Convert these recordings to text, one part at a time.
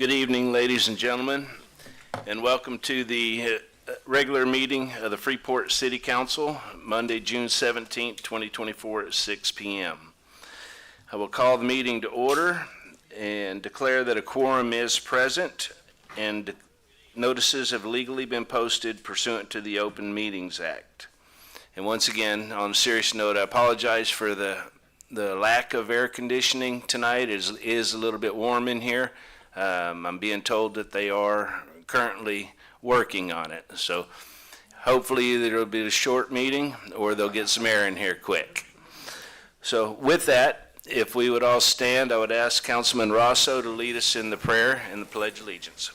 Good evening, ladies and gentlemen, and welcome to the regular meeting of the Freeport City Council, Monday, June 17, 2024 at 6 p.m. I will call the meeting to order and declare that a quorum is present and notices have legally been posted pursuant to the Open Meetings Act. And once again, on a serious note, I apologize for the lack of air conditioning tonight. It is a little bit warm in here. I'm being told that they are currently working on it. So hopefully either it'll be a short meeting or they'll get some air in here quick. So with that, if we would all stand, I would ask Councilman Rosso to lead us in the prayer and the Pledge of Allegiance.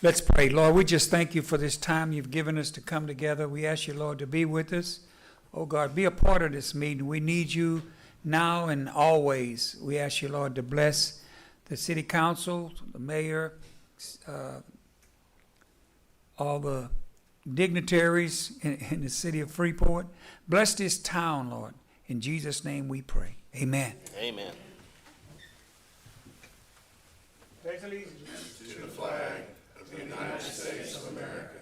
Let's pray. Lord, we just thank you for this time you've given us to come together. We ask you, Lord, to be with us. Oh, God, be a part of this meeting. We need you now and always. We ask you, Lord, to bless the city council, the mayor, all the dignitaries in the city of Freeport. Bless this town, Lord. In Jesus' name we pray. Amen. Amen. Pledge allegiance to the flag of the United States of America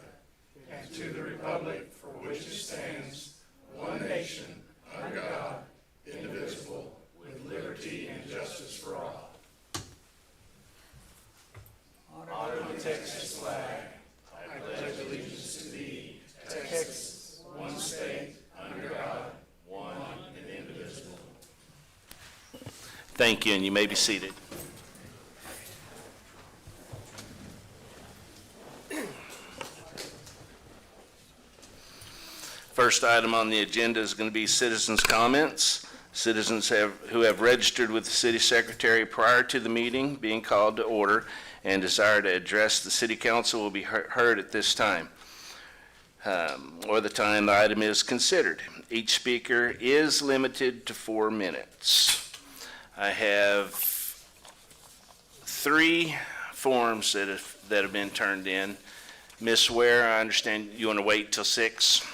and to the republic for which it stands, one nation, under God, indivisible, with liberty and justice for all. Honor the Texas flag. I pledge allegiance to thee, Texas, one state, under God, one and indivisible. Thank you, and you may be seated. First item on the agenda is going to be citizens' comments. Citizens who have registered with the city secretary prior to the meeting being called to order and desire to address the city council will be heard at this time, or the time the item is considered. Each speaker is limited to 4 minutes. I have 3 forms that have been turned in. Ms. Ware, I understand you want to wait till 6.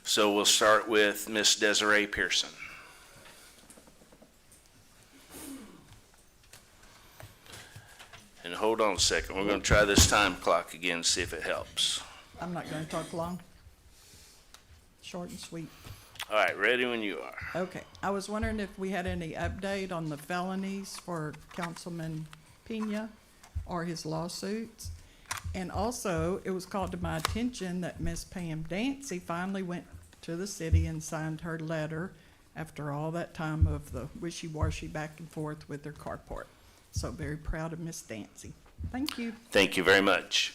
So we'll start with Ms. Desiree Pearson. And hold on a second. We're going to try this time clock again, see if it helps. I'm not going to talk long. Short and sweet. All right, ready when you are. Okay. I was wondering if we had any update on the felonies for Councilman Pena or his lawsuits. And also, it was called to my attention that Miss Pam Dancy finally went to the city and signed her letter after all that time of the wishy-washy back and forth with their carport. So very proud of Miss Dancy. Thank you. Thank you very much.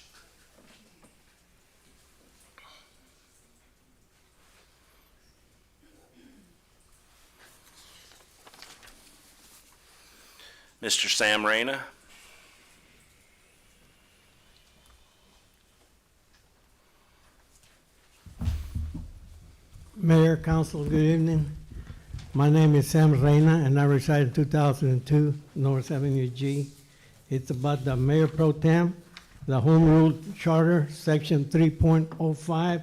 Mr. Sam Reyna. Mayor, Council, good evening. My name is Sam Reyna, and I reside in 2002 North Avenue G. It's about the Mayor Pro Tem, the Home Rule Charter, Section 3.05.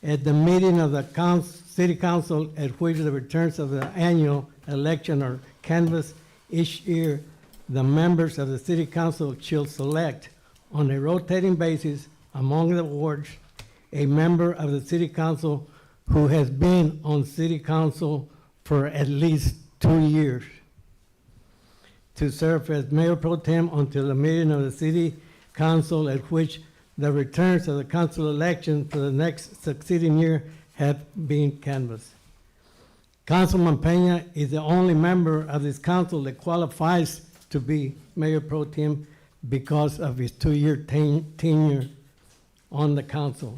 At the meeting of the City Council at which the returns of the annual election are canvassed each year, the members of the City Council shall select on a rotating basis among the wards a member of the City Council who has been on City Council for at least 2 years to serve as Mayor Pro Tem until the meeting of the City Council at which the returns of the council election for the next succeeding year have been canvassed. Councilman Pena is the only member of this council that qualifies to be Mayor Pro Tem because of his 2-year tenure on the council.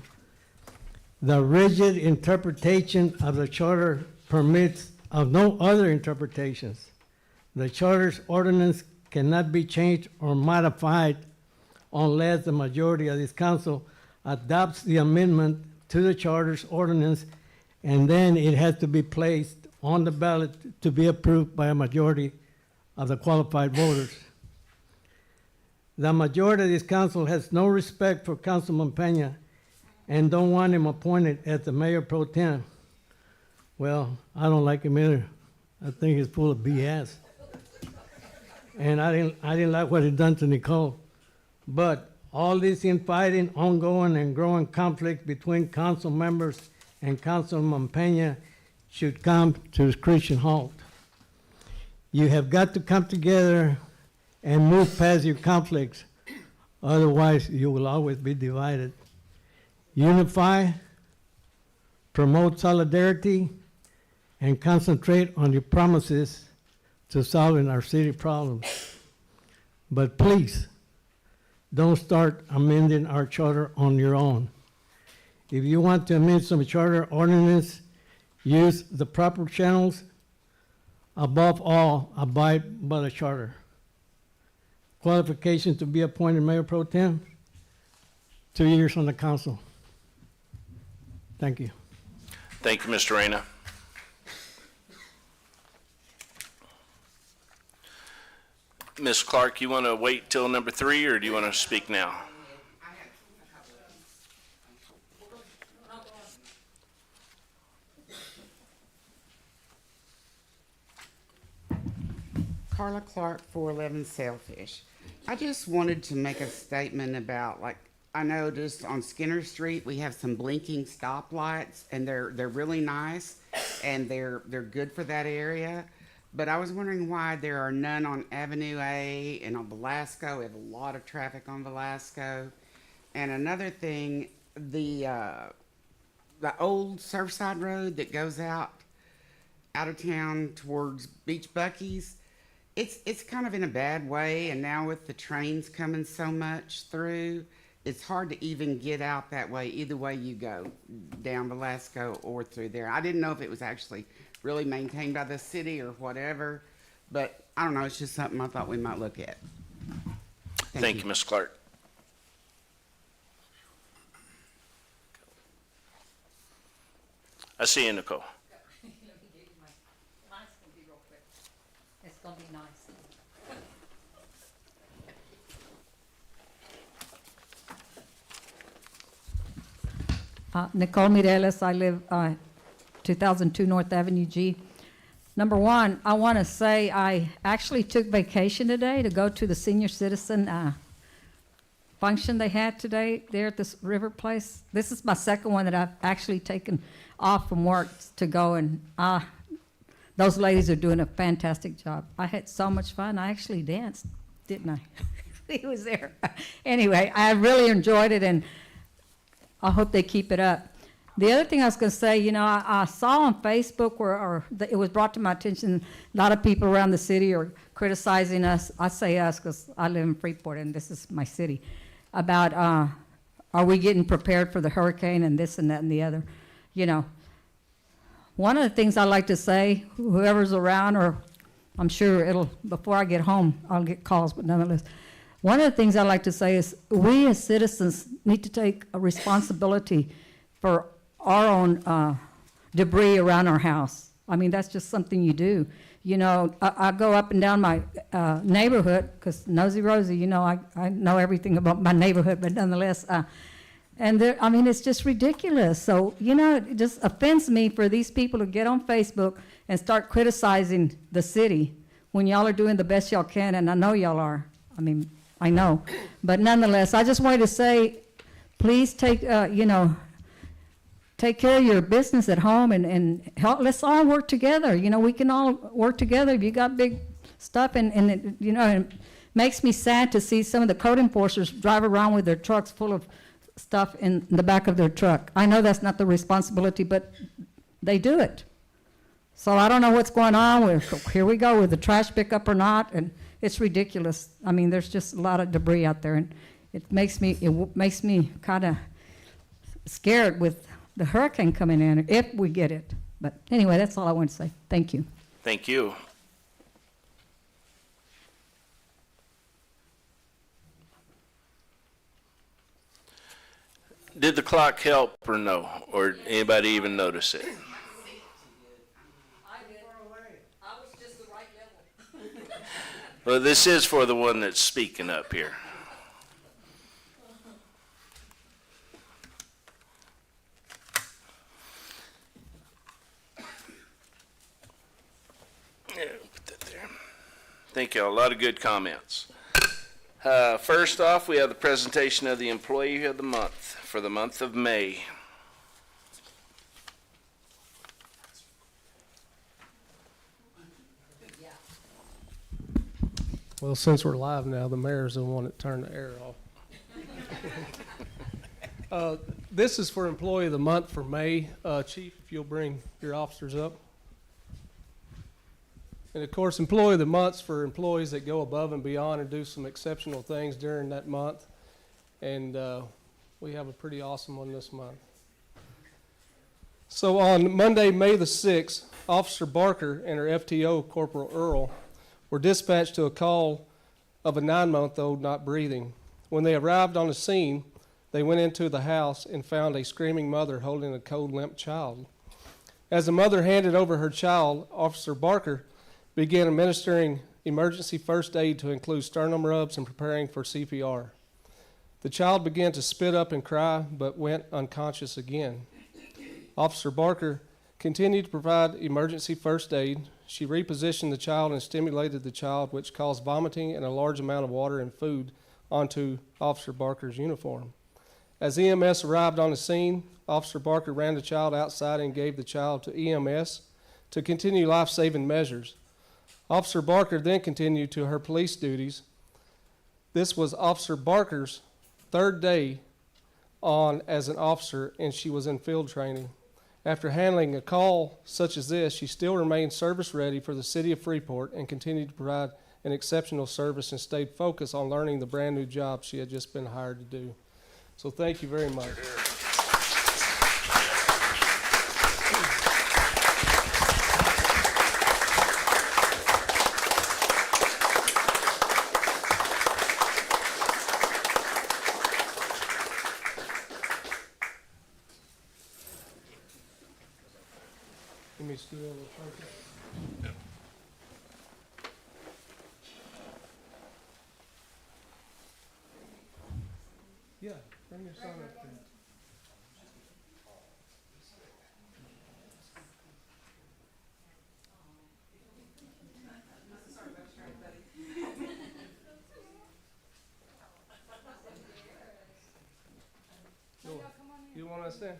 The rigid interpretation of the charter permits of no other interpretations. The charter's ordinance cannot be changed or modified unless the majority of this council adopts the amendment to the charter's ordinance, and then it has to be placed on the ballot to be approved by a majority of the qualified voters. The majority of this council has no respect for Councilman Pena and don't want him appointed as the Mayor Pro Tem. Well, I don't like him either. I think he's full of BS. and I didn't like what he done to Nicole. But all this infighting, ongoing and growing conflict between council members and Councilman Peña should come to a Christian halt. You have got to come together and move past your conflicts. Otherwise, you will always be divided. Unify, promote solidarity, and concentrate on your promises to solving our city problems. But please, don't start amending our charter on your own. If you want to amend some charter ordinance, use the proper channels. Above all, abide by the charter. Qualifications to be appointed Mayor Pro Tem, 2 years on the council. Thank you. Thank you, Mr. Reyna. Ms. Clark, you want to wait till number 3, or do you want to speak now? Carla Clark, 411 Sailfish. I just wanted to make a statement about, like, I noticed on Skinner Street, we have some blinking stoplights, and they're really nice, and they're good for that area. But I was wondering why there are none on Avenue A and on Velasco. We have a lot of traffic on Velasco. And another thing, the old Surfside Road that goes out of town towards Beach Bucky's, it's kind of in a bad way, and now with the trains coming so much through, it's hard to even get out that way, either way you go, down Velasco or through there. I didn't know if it was actually really maintained by the city or whatever, but I don't know, it's just something I thought we might look at. Thank you, Ms. Clark. I see you, Nicole. Let me give you mine's gonna be real quick. It's gonna be nice. Nicole Mireles, I live 2002 North Avenue G. Number one, I want to say I actually took vacation today to go to the senior citizen function they had today there at this River Place. This is my second one that I've actually taken off from work to go, and those ladies are doing a fantastic job. I had so much fun. I actually danced, didn't I? He was there. Anyway, I really enjoyed it, and I hope they keep it up. The other thing I was going to say, you know, I saw on Facebook it was brought to my attention, a lot of people around the city are criticizing us. I say us because I live in Freeport and this is my city, about are we getting prepared for the hurricane and this and that and the other. You know, one of the things I like to say, whoever's around, or I'm sure before I get home, I'll get calls, but nonetheless, one of the things I like to say is we as citizens need to take a responsibility for our own debris around our house. I mean, that's just something you do. You know, I go up and down my neighborhood, because Nosy Rosie, you know, I know everything about my neighborhood, but nonetheless, and I mean, it's just ridiculous. So, you know, it just offends me for these people to get on Facebook and start criticizing the city when y'all are doing the best y'all can, and I know y'all are. I mean, I know. But nonetheless, I just wanted to say, please take, take care of your business at home and help. Let's all work together. You know, we can all work together. If you got big stuff, and it makes me sad to see some of the code enforcers drive around with their trucks full of stuff in the back of their truck. I know that's not the responsibility, but they do it. So I don't know what's going on. Here we go with the trash pickup or not, and it's ridiculous. I mean, there's just a lot of debris out there, and it makes me kind of scared with the hurricane coming in, if we get it. But anyway, that's all I want to say. Thank you. Thank you. Did the clock help or no? Or anybody even notice it? I did. I was just the right level. Well, this is for the one that's speaking up here. Yeah, put that there. Thank you. A lot of good comments. First off, we have the presentation of the Employee of the Month for the month of May. Well, since we're live now, the mayor's the one that turned the air off. This is for Employee of the Month for May. Chief, if you'll bring your officers up. And of course, Employee of the Month's for employees that go above and beyond and do some exceptional things during that month. And we have a pretty awesome one this month. So on Monday, May the 6th, Officer Barker and her FTO, Corporal Earl, were dispatched to a call of a 9-month-old not breathing. When they arrived on the scene, they went into the house and found a screaming mother holding a cold, limp child. As the mother handed over her child, Officer Barker began administering emergency first aid to include sternum rubs and preparing for CPR. The child began to spit up and cry, but went unconscious again. Officer Barker continued to provide emergency first aid. She repositioned the child and stimulated the child, which caused vomiting and a large amount of water and food onto Officer Barker's uniform. As EMS arrived on the scene, Officer Barker ran the child outside and gave the child to EMS to continue life-saving measures. Officer Barker then continued to her police duties. This was Officer Barker's third day on as an officer, and she was in field training. After handling a call such as this, she still remained service ready for the city of Freeport and continued to provide an exceptional service and stayed focused on learning the brand new job she had just been hired to do. So thank you very much. Give me a stool over the trophy. Yeah, bring your son up there. You want to stand?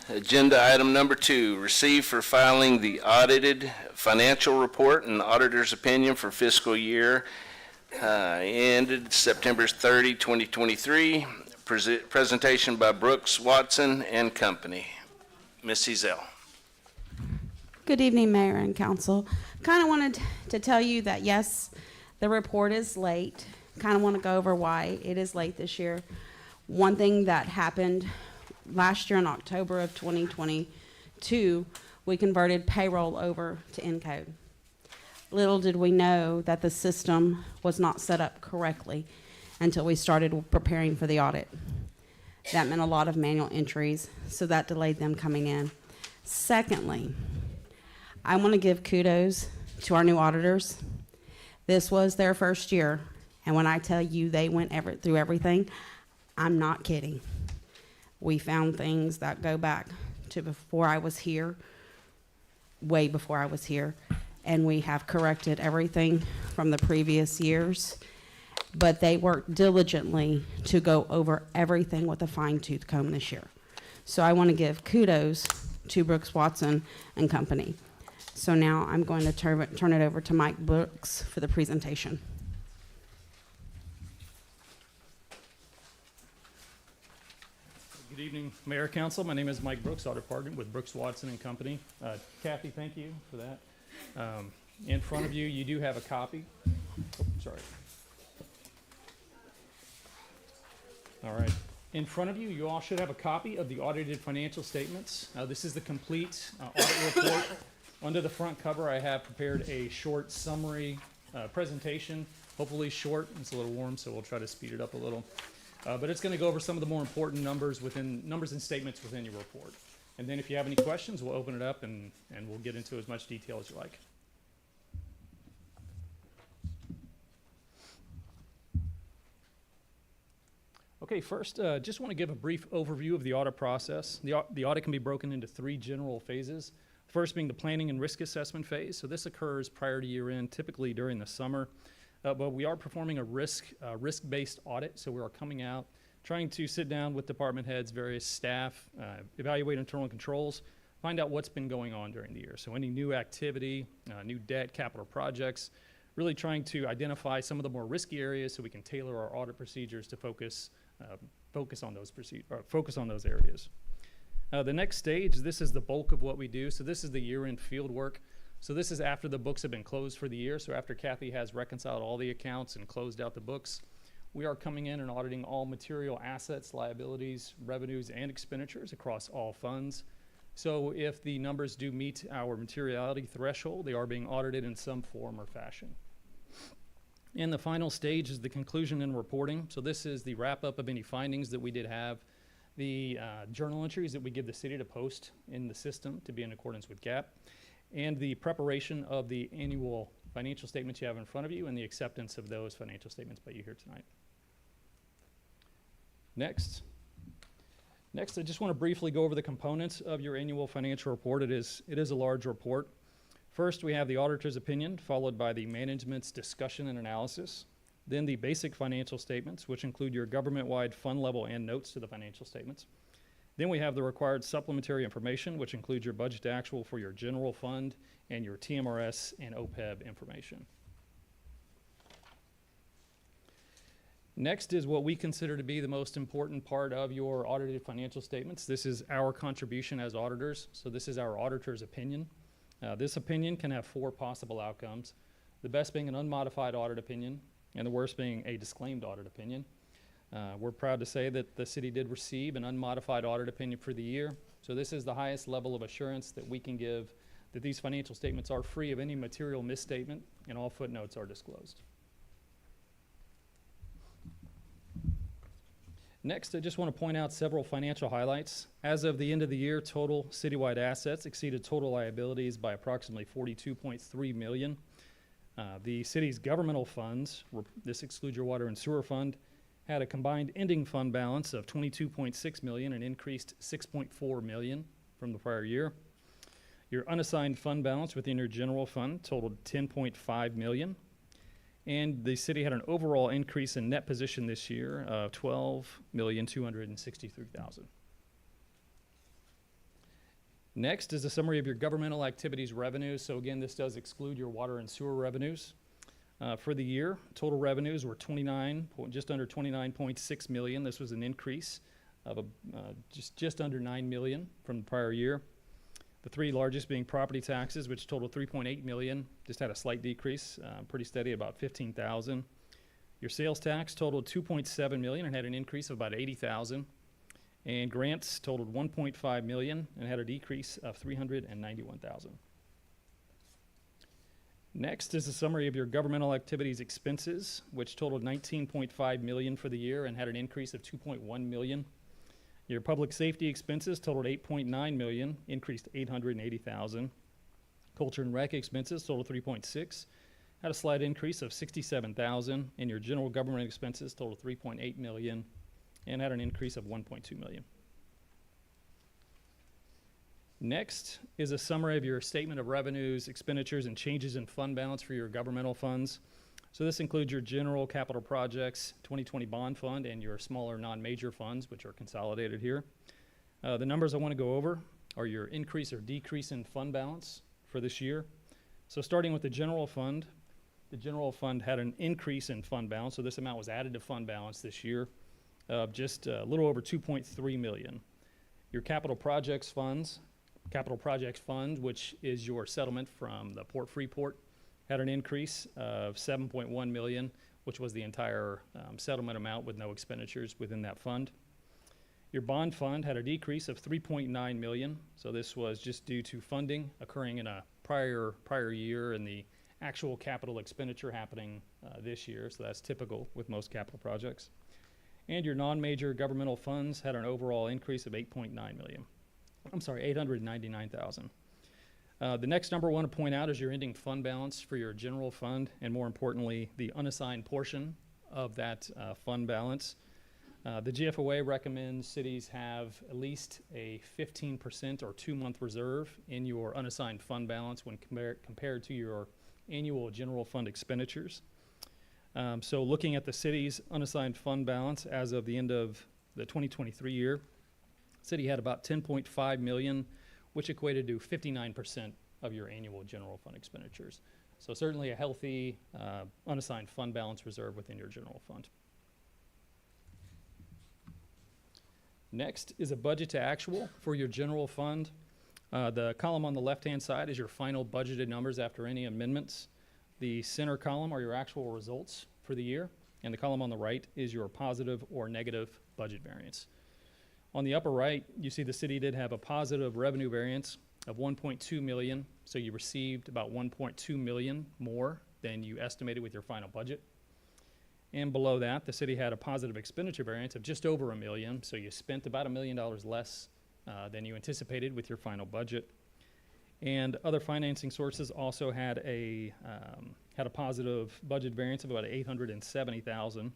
Agenda item number 2, receive for filing the audited financial report and auditor's opinion for fiscal year ended September 30, 2023. Presentation by Brooks, Watson and Company. Ms. Ezell. Good evening, Mayor and Council. Kind of wanted to tell you that, yes, the report is late. Kind of want to go over why it is late this year. One thing that happened last year in October of 2022, we converted payroll over to Encode. Little did we know that the system was not set up correctly until we started preparing for the audit. That meant a lot of manual entries, so that delayed them coming in. Secondly, I want to give kudos to our new auditors. This was their first year, and when I tell you they went through everything, I'm not kidding. We found things that go back to before I was here, way before I was here, and we have corrected everything from the previous years. But they worked diligently to go over everything with a fine-tooth comb this year. So I want to give kudos to Brooks, Watson and Company. So now I'm going to turn it over to Mike Brooks for the presentation. Good evening, Mayor, Council. My name is Mike Brooks, Audit Partner with Brooks, Watson and Company. Kathy, thank you for that. In front of you, you do have a copy. Oh, sorry. All right. In front of you, you all should have a copy of the audited financial statements. This is the complete audit report. Under the front cover, I have prepared a short summary presentation, hopefully short. It's a little warm, so we'll try to speed it up a little. But it's going to go over some of the more important numbers and statements within your report. And then if you have any questions, we'll open it up and we'll get into as much detail as you like. Okay, first, just want to give a brief overview of the audit process. The audit can be broken into 3 general phases. First being the planning and risk assessment phase. So this occurs prior to year end, typically during the summer. But we are performing a risk-based audit. So we are coming out, trying to sit down with department heads, various staff, evaluate internal controls, find out what's been going on during the year. So any new activity, new debt, capital projects, really trying to identify some of the more risky areas so we can tailor our audit procedures to focus on those areas. The next stage, this is the bulk of what we do. So this is the year-end field work. So this is after the books have been closed for the year. So after Kathy has reconciled all the accounts and closed out the books, we are coming in and auditing all material assets, liabilities, revenues, and expenditures across all funds. So if the numbers do meet our materiality threshold, they are being audited in some form or fashion. And the final stage is the conclusion and reporting. So this is the wrap-up of any findings that we did have, the journal entries that we give the city to post in the system to be in accordance with GAAP, and the preparation of the annual financial statements you have in front of you and the acceptance of those financial statements by you here tonight. Next, I just want to briefly go over the components of your annual financial report. It is a large report. First, we have the auditor's opinion, followed by the management's discussion and analysis. Then the basic financial statements, which include your government-wide fund level and notes to the financial statements. Then we have the required supplementary information, which includes your budget to actual for your general fund and your TMRS and OPEB information. Next is what we consider to be the most important part of your audited financial statements. This is our contribution as auditors. So this is our auditor's opinion. This opinion can have 4 possible outcomes, the best being an unmodified audit opinion, and the worst being a disclaimed audit opinion. We're proud to say that the city did receive an unmodified audit opinion for the year. So this is the highest level of assurance that we can give that these financial statements are free of any material misstatement and all footnotes are disclosed. Next, I just want to point out several financial highlights. As of the end of the year, total citywide assets exceeded total liabilities by approximately $42.3 million. The city's governmental funds, this excludes your water and sewer fund, had a combined ending fund balance of $22.6 million and increased $6.4 million from the prior year. Your unassigned fund balance within your general fund totaled $10.5 million. And the city had an overall increase in net position this year of $12,263,000. Next is a summary of your governmental activities revenues. So again, this does exclude your water and sewer revenues. For the year, total revenues were just under $29.6 million. This was an increase of just under $9 million from the prior year. The 3 largest being property taxes, which totaled $3.8 million, just had a slight decrease, pretty steady, about $15,000. Your sales tax totaled $2.7 million and had an increase of about $80,000. And grants totaled $1.5 million and had a decrease of $391,000. Next is a summary of your governmental activities expenses, which totaled $19.5 million for the year and had an increase of $2.1 million. Your public safety expenses totaled $8.9 million, increased $880,000. Culture and rec expenses totaled $3.6, had a slight increase of $67,000. And your general government expenses totaled $3.8 million and had an increase of $1.2 million. Next is a summary of your statement of revenues, expenditures, and changes in fund balance for your governmental funds. So this includes your general capital projects, 2020 bond fund, and your smaller non-major funds, which are consolidated here. The numbers I want to go over are your increase or decrease in fund balance for this year. So starting with the general fund had an increase in fund balance. So this amount was added to fund balance this year of just a little over $2.3 million. Your capital projects fund, which is your settlement from the Port Freeport, had an increase of $7.1 million, which was the entire settlement amount with no expenditures within that fund. Your bond fund had a decrease of $3.9 million. So this was just due to funding occurring in a prior year and the actual capital expenditure happening this year. So that's typical with most capital projects. And your non-major governmental funds had an overall increase of 8.9 million. I'm sorry, 899,000. The next number I want to point out is your ending fund balance for your general fund, and more importantly, the unassigned portion of that fund balance. The GFOA recommends cities have at least a 15% or 2-month reserve in your unassigned fund balance when compared to your annual general fund expenditures. So looking at the city's unassigned fund balance as of the end of the 2023 year, the city had about 10.5 million, which equated to 59% of your annual general fund expenditures. So certainly a healthy unassigned fund balance reserve within your general fund. Next is a budget to actual for your general fund. The column on the left-hand side is your final budgeted numbers after any amendments. The center column are your actual results for the year, and the column on the right is your positive or negative budget variance. On the upper right, you see the city did have a positive revenue variance of 1.2 million, so you received about 1.2 million more than you estimated with your final budget. And below that, the city had a positive expenditure variance of just over $1 million, so you spent about $1 million less than you anticipated with your final budget. And other financing sources also had a positive budget variance of about 870,000.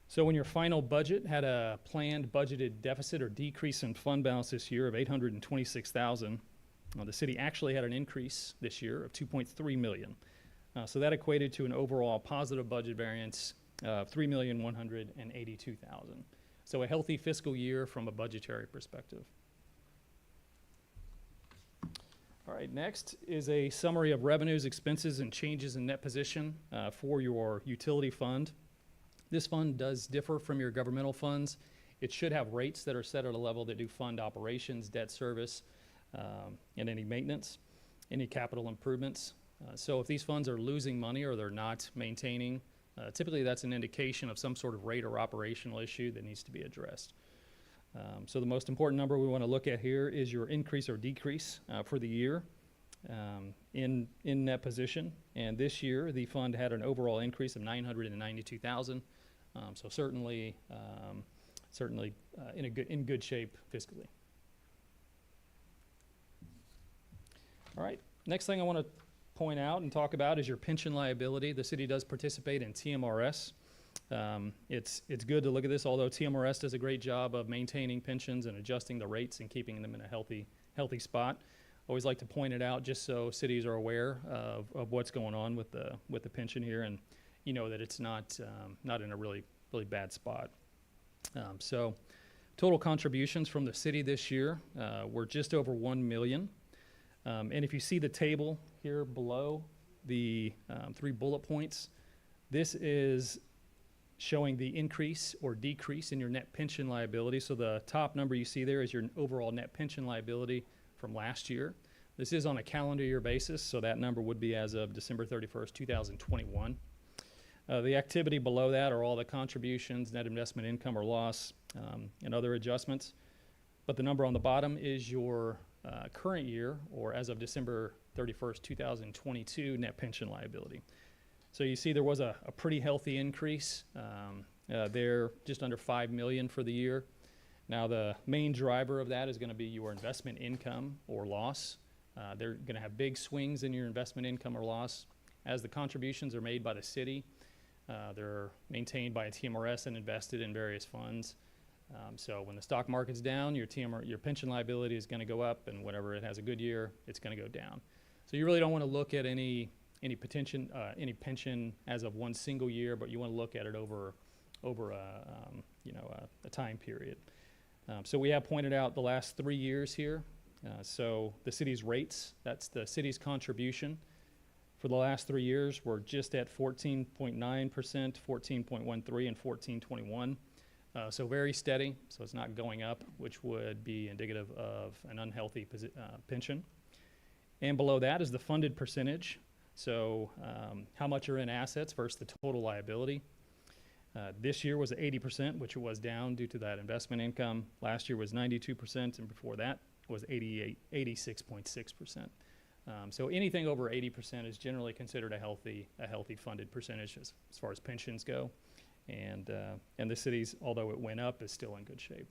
So when your final budget had a planned budgeted deficit or decrease in fund balance this year of 826,000, the city actually had an increase this year of 2.3 million. So that equated to an overall positive budget variance of 3,182,000. So a healthy fiscal year from a budgetary perspective. All right, next is a summary of revenues, expenses, and changes in net position for your utility fund. This fund does differ from your governmental funds. It should have rates that are set at a level that do fund operations, debt service, and any maintenance, any capital improvements. So if these funds are losing money or they're not maintaining, typically that's an indication of some sort of rate or operational issue that needs to be addressed. So the most important number we want to look at here is your increase or decrease for the year in net position. And this year, the fund had an overall increase of 992,000. So certainly in good shape fiscally. All right, next thing I want to point out and talk about is your pension liability. The city does participate in TMRS. It's good to look at this, although TMRS does a great job of maintaining pensions and adjusting the rates and keeping them in a healthy spot. Always like to point it out just so cities are aware of what's going on with the pension here, and you know that it's not in a really bad spot. So total contributions from the city this year were just over 1 million. And if you see the table here below the 3 bullet points, this is showing the increase or decrease in your net pension liability. So the top number you see there is your overall net pension liability from last year. This is on a calendar year basis, so that number would be as of December 31st, 2021. The activity below that are all the contributions, net investment income or loss, and other adjustments. But the number on the bottom is your current year, or as of December 31st, 2022, net pension liability. So you see there was a pretty healthy increase there, just under 5 million for the year. Now the main driver of that is going to be your investment income or loss. They're going to have big swings in your investment income or loss as the contributions are made by the city. They're maintained by a TMRS and invested in various funds. So when the stock market's down, your pension liability is going to go up, and whenever it has a good year, it's going to go down. So you really don't want to look at any pension as of one single year, but you want to look at it over a time period. So we have pointed out the last 3 years here. So the city's rates, that's the city's contribution for the last 3 years, were just at 14.9%, 14.13, and 14.21. So very steady, so it's not going up, which would be indicative of an unhealthy pension. And below that is the funded percentage. So how much are in assets versus the total liability. This year was 80%, which was down due to that investment income. Last year was 92%, and before that was 86.6%. So anything over 80% is generally considered a healthy funded percentage as far as pensions go. And the city's, although it went up, is still in good shape.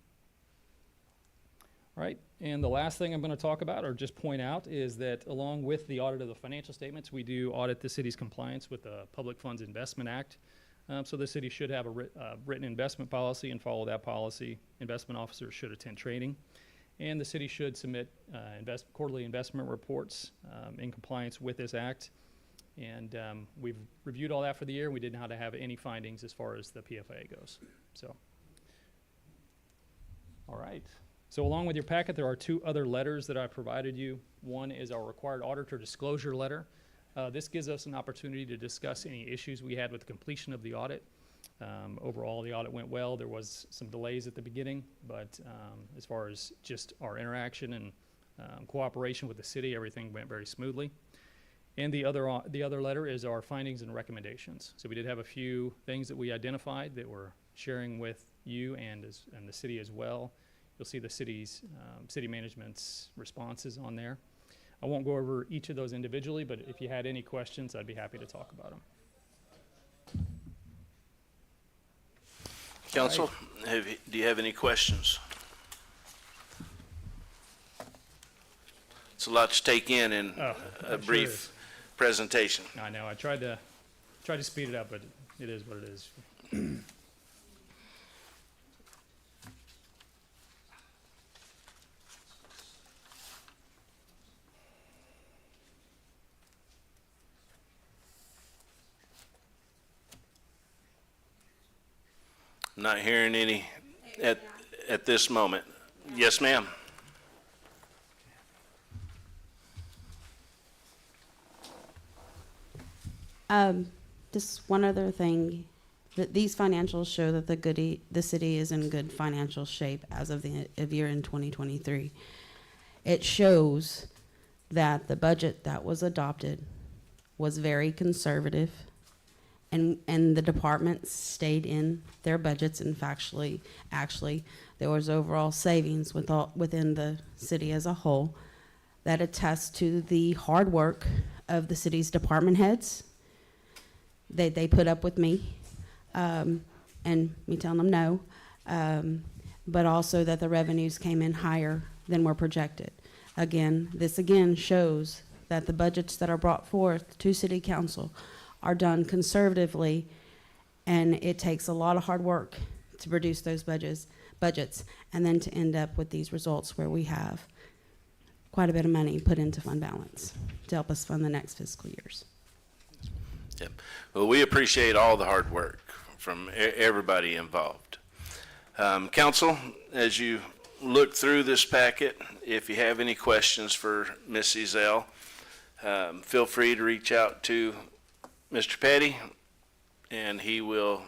All right, and the last thing I'm going to talk about or just point out is that along with the audit of the financial statements, we do audit the city's compliance with the Public Funds Investment Act. So the city should have a written investment policy and follow that policy. Investment officers should attend training. And the city should submit quarterly investment reports in compliance with this act. And we've reviewed all that for the year. We did not have any findings as far as the PFA goes. So, all right. So along with your packet, there are 2 other letters that I provided you. One is our required auditor disclosure letter. This gives us an opportunity to discuss any issues we had with the completion of the audit. Overall, the audit went well. There was some delays at the beginning, but as far as just our interaction and cooperation with the city, everything went very smoothly. And the other letter is our findings and recommendations. So we did have a few things that we identified that we're sharing with you and the city as well. You'll see the city's city management's responses on there. I won't go over each of those individually, but if you had any questions, I'd be happy to talk about them. Council, do you have any questions? It's a lot to take in a brief presentation. I know, I tried to speed it up, but it is what it is. Not hearing any at this moment. Yes, ma'am. Just one other thing, that these financials show that the city is in good financial shape as of the year in 2023. It shows that the budget that was adopted was very conservative, and the departments stayed in their budgets, and actually there was overall savings within the city as a whole. That attests to the hard work of the city's department heads. They put up with me, and me telling them no, but also that the revenues came in higher than were projected. This again shows that the budgets that are brought forth to City Council are done conservatively, and it takes a lot of hard work to produce those budgets, and then to end up with these results where we have quite a bit of money put into fund balance to help us fund the next fiscal years. Yep. Well, we appreciate all the hard work from everybody involved. Council, as you look through this packet, if you have any questions for Ms. Ezell, feel free to reach out to Mr. Petty, and he will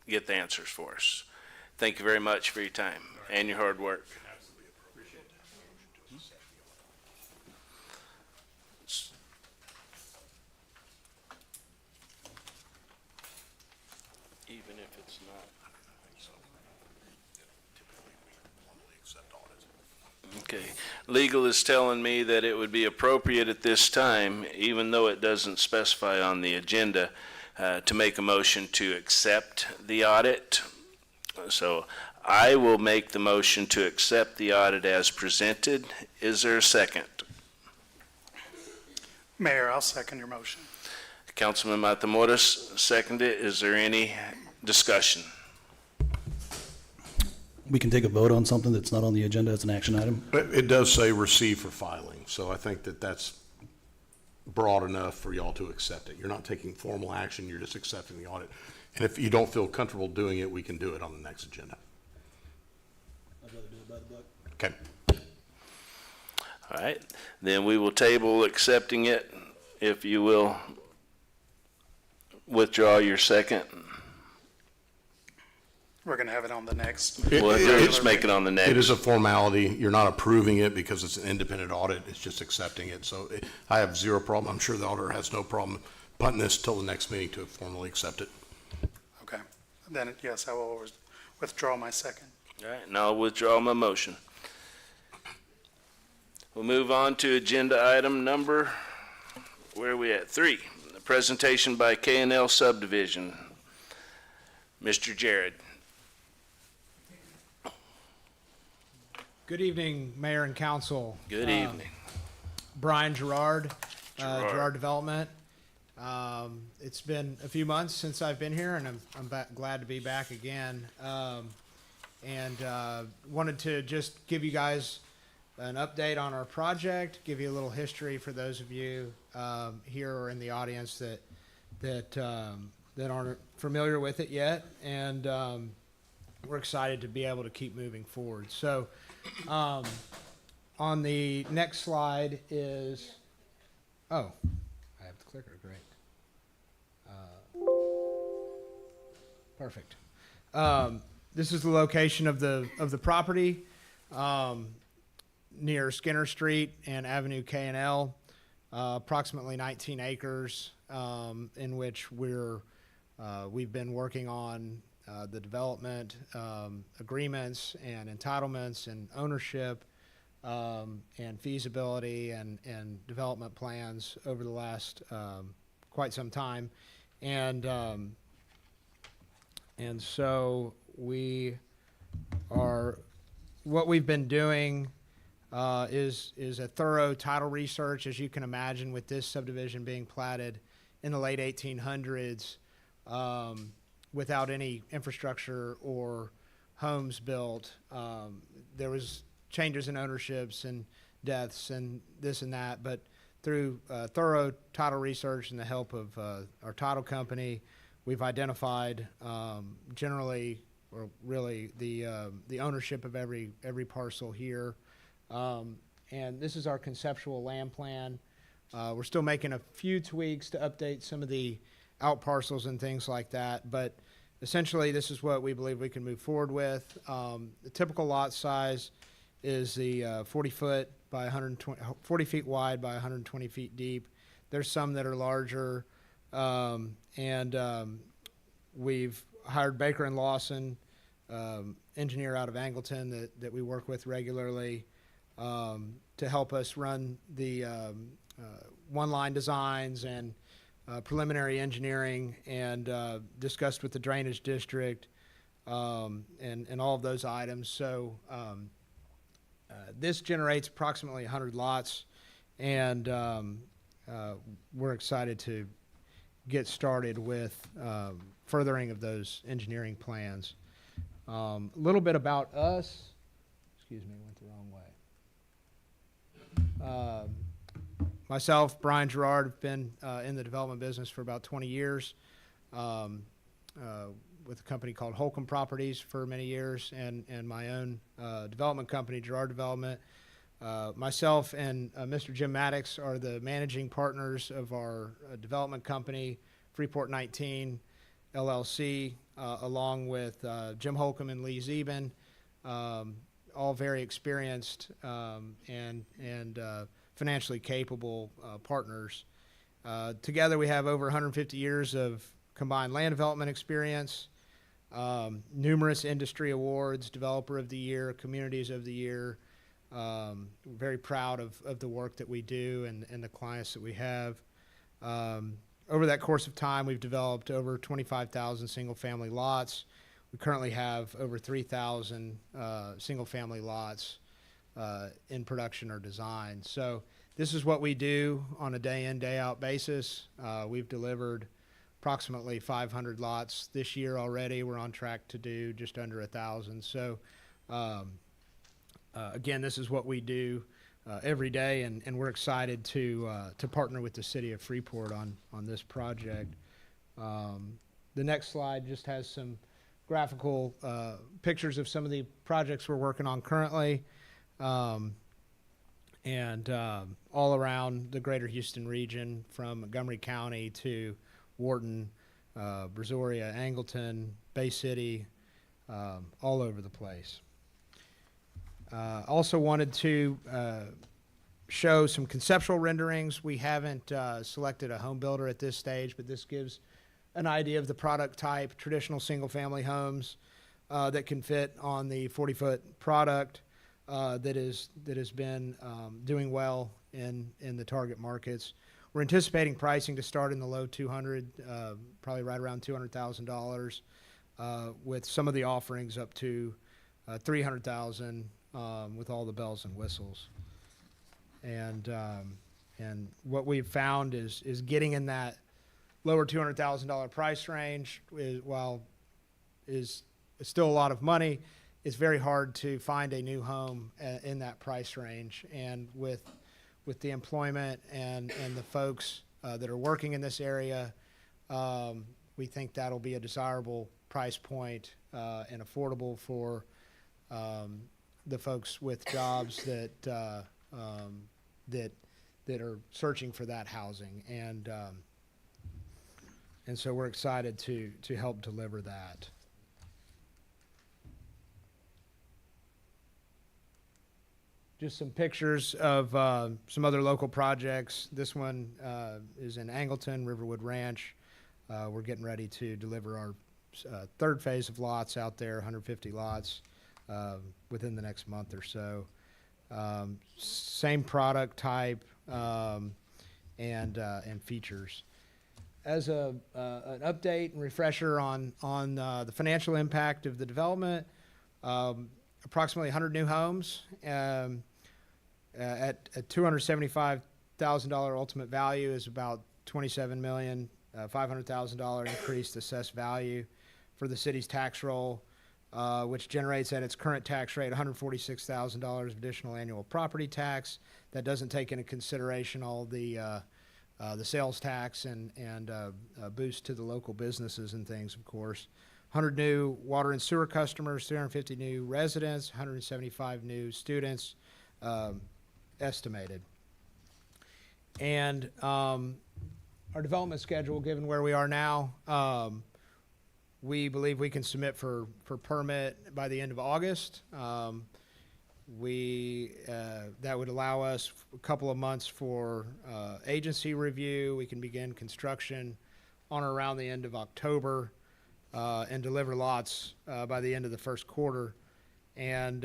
get the answers for us. Thank you very much for your time and your hard work. Even if it's not. Okay. Legal is telling me that it would be appropriate at this time, even though it doesn't specify on the agenda, to make a motion to accept the audit. So I will make the motion to accept the audit as presented. Is there a second? Mayor, I'll second your motion. Councilman Matamoros seconded. Is there any discussion? We can take a vote on something that's not on the agenda as an action item. It does say receive for filing, so I think that that's broad enough for y'all to accept it. You're not taking formal action, you're just accepting the audit. And if you don't feel comfortable doing it, we can do it on the next agenda. I'd rather do it by the book. Okay. All right, then we will table accepting it. If you will withdraw your second. We're going to have it on the next. We'll just make it on the next. It is a formality. You're not approving it because it's an independent audit. It's just accepting it. So I have zero problem. I'm sure the auditor has no problem punting this till the next meeting to formally accept it. Okay. Then, yes, I will withdraw my second. All right, and I'll withdraw my motion. We'll move on to agenda item number, where are we at? 3, the presentation by K&L Subdivision Mr. Jared. Good evening, Mayor and Council. Good evening. Brian Gerard, Gerard. Gerard Development. It's been a few months since I've been here, and I'm glad to be back again. Wanted to just give you guys an update on our project, give you a little history for those of you here or in the audience that aren't familiar with it yet, and we're excited to be able to keep moving forward. So, on the next slide is, oh, I have the clicker, great. Perfect. This is the location of the property near Skinner Street and Avenue K and L, approximately 19 acres, in which we've been working on the development agreements and entitlements and ownership and feasibility and development plans over the last quite some time, and so what we've been doing is a thorough title research, as you can imagine, with this subdivision being platted in the late 1800s. Without any infrastructure or homes built. There was changes in ownerships and deaths and this and that, but through thorough title research and the help of our title company, we've identified generally, or really, the ownership of every parcel here. And this is our conceptual land plan. We're still making a few tweaks to update some of the out parcels and things like that, but essentially this is what we believe we can move forward with. The typical lot size is the 40 feet wide by 120 feet deep. There's some that are larger, and we've hired Baker and Lawson, engineer out of Angleton that we work with regularly, to help us run the one-line designs and preliminary engineering, and discussed with the drainage district, and all of those items. So this generates approximately 100 lots, and we're excited to get started with furthering of those engineering plans. A little bit about us. Excuse me, went the wrong way. Myself, Brian Gerard, have been in the development business for about 20 years, with a company called Holcomb Properties for many years, and my own development company, Gerard Development. Myself and Mr. Jim Maddox are the managing partners of our development company, Freeport 19 LLC, along with Jim Holcomb and Lee Zeben, all very experienced and financially capable partners. Together we have over 150 years of combined land development experience, numerous industry awards, Developer of the Year, Communities of the Year. We're very proud of the work that we do and the clients that we have. Over that course of time, we've developed over 25,000 single-family lots. We currently have over 3,000 single-family lots in production or design. So this is what we do on a day in, day out basis. We've delivered approximately 500 lots this year already. We're on track to do just under 1,000. So again, this is what we do every day, and we're excited to partner with the city of Freeport on this project. The next slide just has some graphical pictures of some of the projects we're working on currently, and all around the greater Houston region, from Montgomery County to Wharton, Brazoria, Angleton, Bay City, all over the place. Also wanted to show some conceptual renderings. We haven't selected a home builder at this stage, but this gives an idea of the product type: traditional single-family homes that can fit on the 40-foot product that has been doing well in the target markets. We're anticipating pricing to start in the low 200, probably right around $200,000. with some of the offerings up to $300,000 with all the bells and whistles. And what we've found is getting in that lower $200,000 price range is still a lot of money. It's very hard to find a new home in that price range. And with the employment and the folks that are working in this area, we think that'll be a desirable price point and affordable for the folks with jobs that are searching for that housing. And so we're excited to help deliver that. Just some pictures of some other local projects. This one is in Angleton, Riverwood Ranch. We're getting ready to deliver our third phase of lots out there, 150 lots, within the next month or so. Same product type and features. As an update and refresher on the financial impact of the development, approximately 100 new homes at $275,000 ultimate value is about $27,500,000 increased assessed value for the city's tax roll, which generates at its current tax rate $146,000 of additional annual property tax. That doesn't take into consideration all the sales tax and boost to the local businesses and things, of course. 100 new water and sewer customers, 350 new residents, 175 new students estimated. And our development schedule, given where we are now, we believe we can submit for permit by the end of August. That would allow us a couple of months for agency review. We can begin construction on or around the end of October and deliver lots by the end of the first quarter. And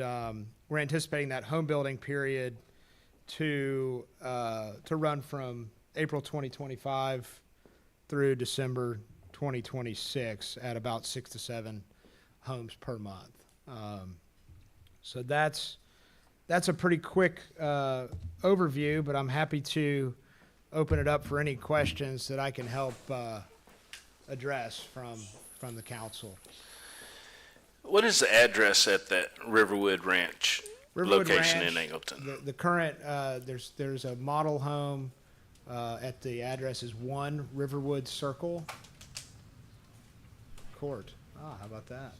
we're anticipating that home building period to run from April 2025 through December 2026 at about 6 to 7 homes per month. So that's a pretty quick overview, but I'm happy to open it up for any questions that I can help address from the council. What is the address at that Riverwood Ranch location in Angleton? The current, there's a model home at the address is 1 Riverwood Circle Court. How about that?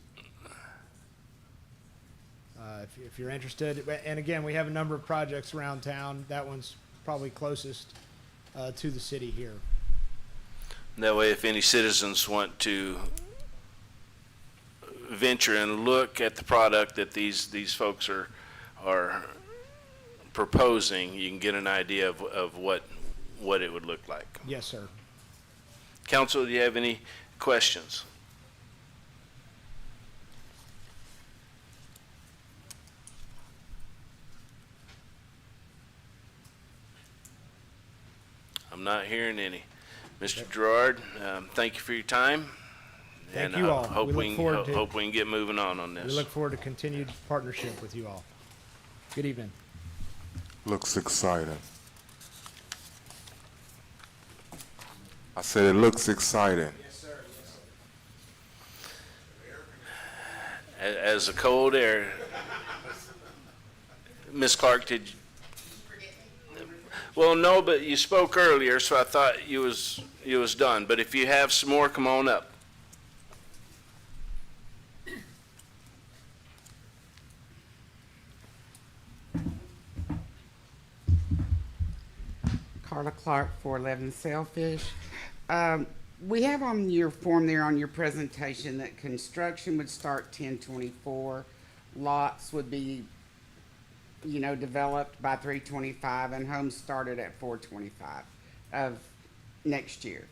If you're interested, and again, we have a number of projects around town. That one's probably closest to the city here. That way, if any citizens want to venture and look at the product that these folks are proposing, you can get an idea of what it would look like. Yes, sir. Council, do you have any questions? I'm not hearing any. Mr. Gerard, thank you for your time. Thank you all. Hope we can get moving on this. We look forward to continued partnership with you all. Good evening. Looks exciting. I said it looks exciting. Yes, sir. As a cold air, Ms. Clark, did you? Well, no, but you spoke earlier, so I thought you was done. But if you have some more, come on up. Carla Clark, 411 Sailfish. We have on your form there on your presentation that construction would start 10/24. Lots would be, developed by 3/25, and homes started at 4/25 of next year.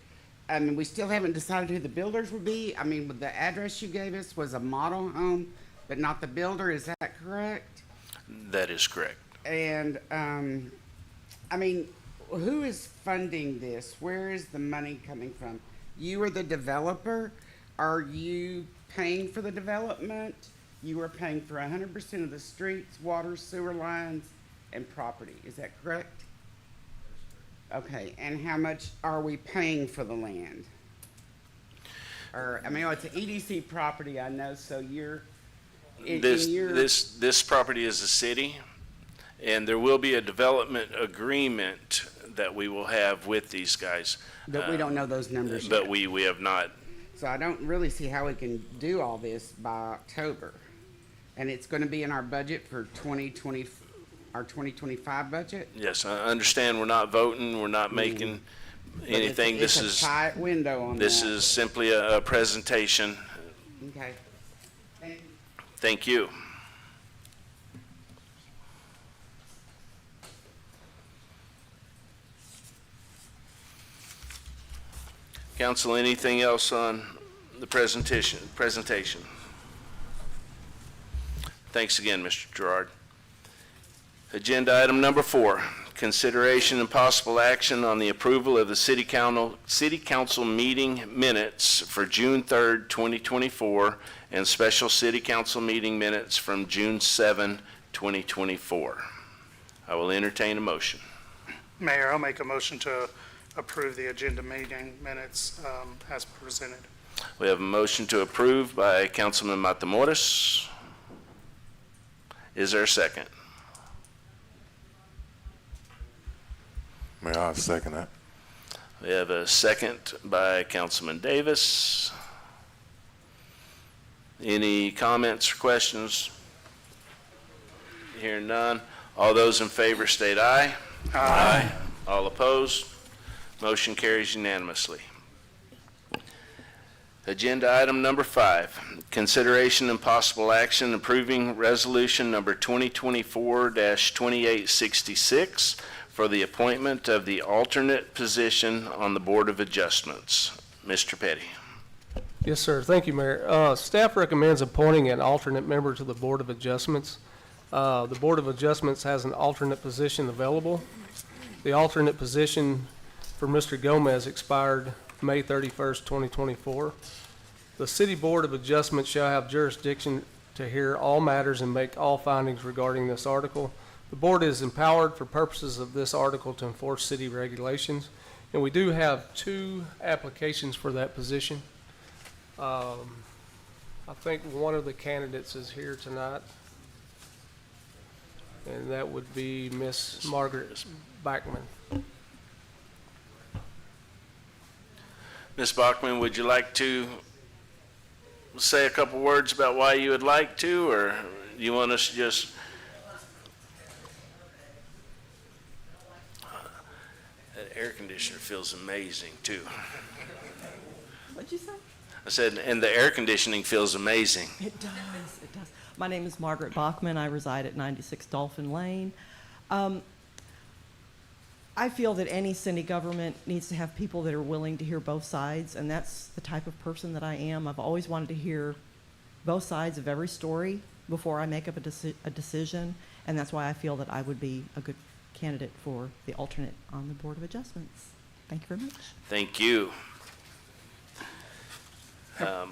I mean, we still haven't decided who the builders would be. I mean, the address you gave us was a model home, but not the builder. Is that correct? That is correct. And, I mean, who is funding this? Where is the money coming from? You are the developer? Are you paying for the development. You are paying for 100% of the streets, water, sewer lines, and property. Is that correct? Okay, and how much are we paying for the land? Or, I mean, it's an EDC property, I know, so you're, This property is a city, and there will be a development agreement that we will have with these guys. but we don't know those numbers But yet. we have not. So I don't really see how we can do all this by October. And it's gonna be in our budget for 2020, our 2025 budget? Yes, I understand we're not voting, we're not making But anything. It's a tight window on that. This is simply a presentation. Okay. Thank you. Thank you. Council, anything else on the presentation? Thanks again, Mr. Gerard. Agenda item number 4, consideration and possible action on the approval of the City Council meeting minutes for June 3rd, 2024, and special City Council meeting minutes from June 7, 2024. I will entertain a motion. Mayor, I'll make a motion to approve the agenda meeting minutes as presented. We have a motion to approve by Councilman Matamoros. Is there a second? Mayor, I'll second that. We have a second by Councilman Davis. Any comments or questions? Hearing none. All those in favor state aye. Aye. All opposed? Motion carries unanimously. Agenda item number 5, consideration and possible action approving resolution number 2024-2866 for the appointment of the alternate position on the Board of Adjustments. Mr. Petty. Yes, sir. Thank you, Mayor. Staff recommends appointing an alternate member to the Board of Adjustments. The Board of Adjustments has an alternate position available. The alternate position for Mr. Gomez expired May 31st, 2024. The City Board of Adjustment shall have jurisdiction to hear all matters and make all findings regarding this article. The board is empowered for purposes of this article to enforce city regulations, and we do have 2 applications for that position. I think one of the candidates is here tonight, and that would be Miss Margaret Bachman. Ms. Bachman, would you like to say a couple words about why you would like to, or you want us to just? That air conditioner feels amazing, too. What'd you say? I said, and the air conditioning feels amazing. It does, it does. My name is Margaret Bachman. I reside at 96 Dolphin Lane. I feel that any city government needs to have people that are willing to hear both sides, and that's the type of person that I am. I've always wanted to hear both sides of every story before I make up a decision, and that's why I feel that I would be a good candidate for the alternate on the Board of Adjustments. Thank you very much. Thank you.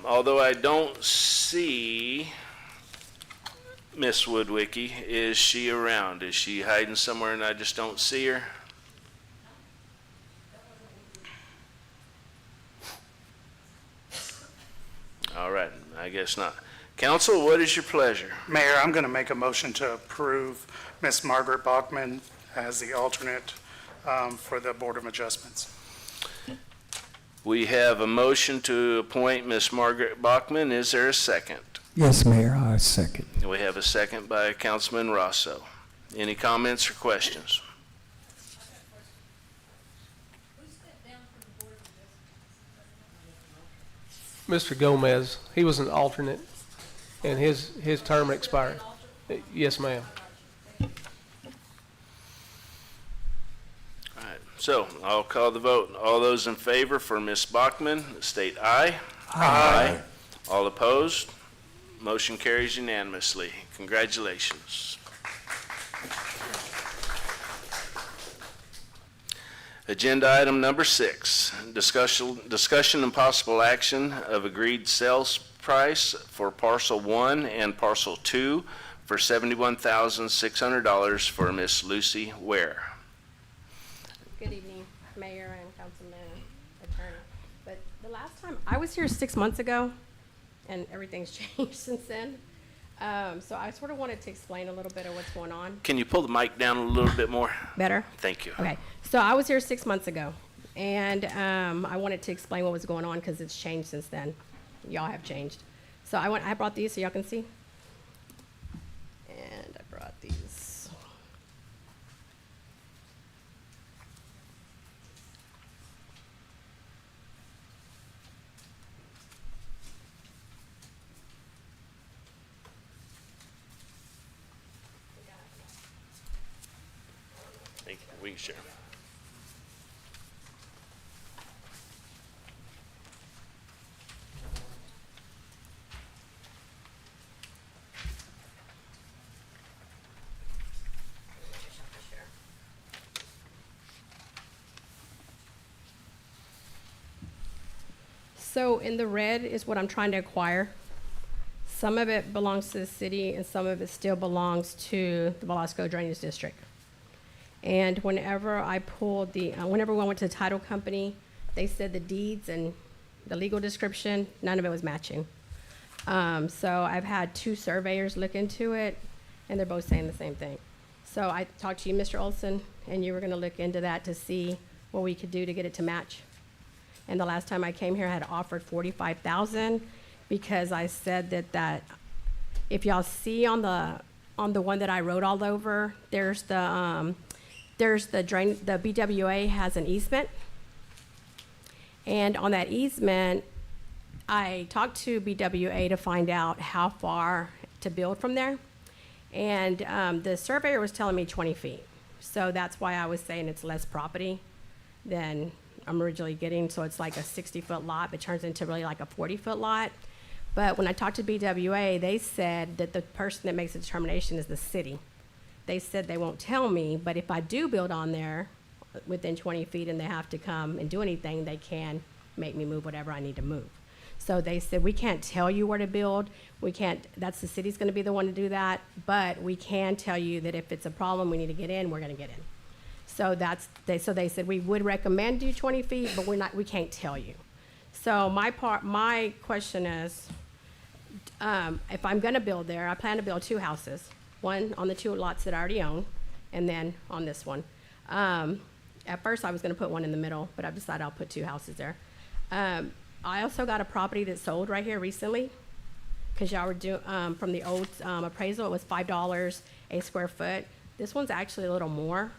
Although I don't see Miss Woodwicky, is she around? Is she hiding somewhere and I just don't see her? All right, I guess not. Council, what is your pleasure? Mayor, I'm going to make a motion to approve Miss Margaret Bachman as the alternate for the Board of Adjustments. We have a motion to appoint Miss Margaret Bachman. Is there a second? Yes, Mayor, I second. We have a second by Councilman Rosso. Any comments or questions? Mr. Gomez, he was an alternate, and his term expired. Yes, ma'am. All right, so I'll call the vote. All those in favor for Ms. Bachman, state aye. Aye. All opposed? Motion carries unanimously. Congratulations. Agenda item number 6, discussion and possible action of agreed sales price for parcel 1 and parcel 2 for $71,600 for Miss Lucy Ware. Good evening, Mayor and Councilman Attorney. But the last time, I was here 6 months ago, and everything's changed since then. So I sort of wanted to explain a little bit of what's going on. Can you pull the mic down a little bit more? Better? Thank you. Okay, so I was here 6 months ago, and I wanted to explain what was going on because it's changed since then. Y'all have changed. So I brought these so y'all can see. And I brought these. Thank you. We can share. So in the red is what I'm trying to acquire. Some of it belongs to the city and some of it still belongs to the Velasco Drainage District. And whenever I pulled whenever we went to the title company, they said the deeds and the legal description, none of it was matching. So I've had 2 surveyors look into it and they're both saying the same thing. So I talked to you, Mr. Olson, and you were gonna look into that to see what we could do to get it to match. And the last time I came here, I had offered $45,000 because I said that if y'all see on the one that I wrote all over, there's the BWA has an easement. And on that easement, I talked to BWA to find out how far to build from there. And the surveyor was telling me 20 feet. So that's why I was saying it's less property than I'm originally getting. So it's like a 60-foot lot, but turns into really like a 40-foot lot. But when I talked to BWA, they said that the person that makes the determination is the city. They said they won't tell me, but if I do build on there within 20 feet and they have to come and do anything, they can make me move whatever I need to move. So they said, we can't tell you where to build. We can't, that's the city's gonna be the one to do that, but we can tell you that if it's a problem, we need to get in, we're gonna get in. So so they said, we would recommend you 20 feet, but we can't tell you. So my question is, if I'm gonna build there, I plan to build 2 houses, one on the 2 lots that I already own, and then on this one. At first I was gonna put one in the middle, but I've decided I'll put 2 houses there. I also got a property that sold right here recently, because y'all were doing, from the old appraisal, it was $5 a square foot. This one's actually a little more,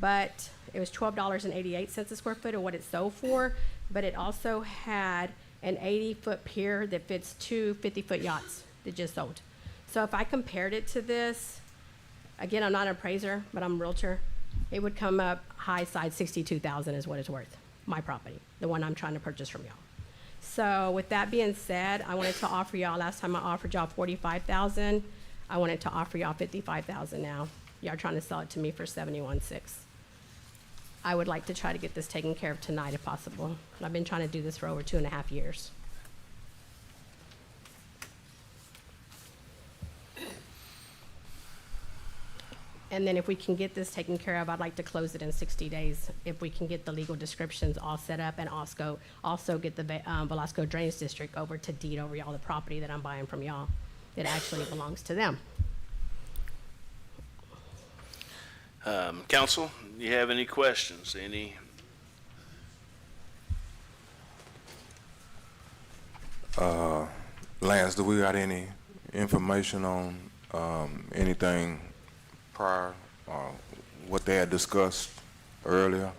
but it was $12.88 a square foot of what it sold for, but it also had an 80-foot pier that fits 2 50-foot yachts that just sold. So if I compared it to this, again, I'm not an appraiser, but I'm a realtor, it would come up high side $62,000 is what it's worth, my property, the one I'm trying to purchase from y'all. So with that being said, I wanted to offer y'all, last time I offered y'all $45,000, I wanted to offer y'all $55,000 now. Y'all are trying to sell it to me for $71,600. I would like to try to get this taken care of tonight if possible. I've been trying to do this for over 2.5 years. And then if we can get this taken care of, I'd like to close it in 60 days. If we can get the legal descriptions all set up and also get the Velasco Drainage District over to deed over y'all the property that I'm buying from y'all that actually belongs to them. Council, do you have any questions? Lance, do we got any information on anything prior, what they had discussed earlier?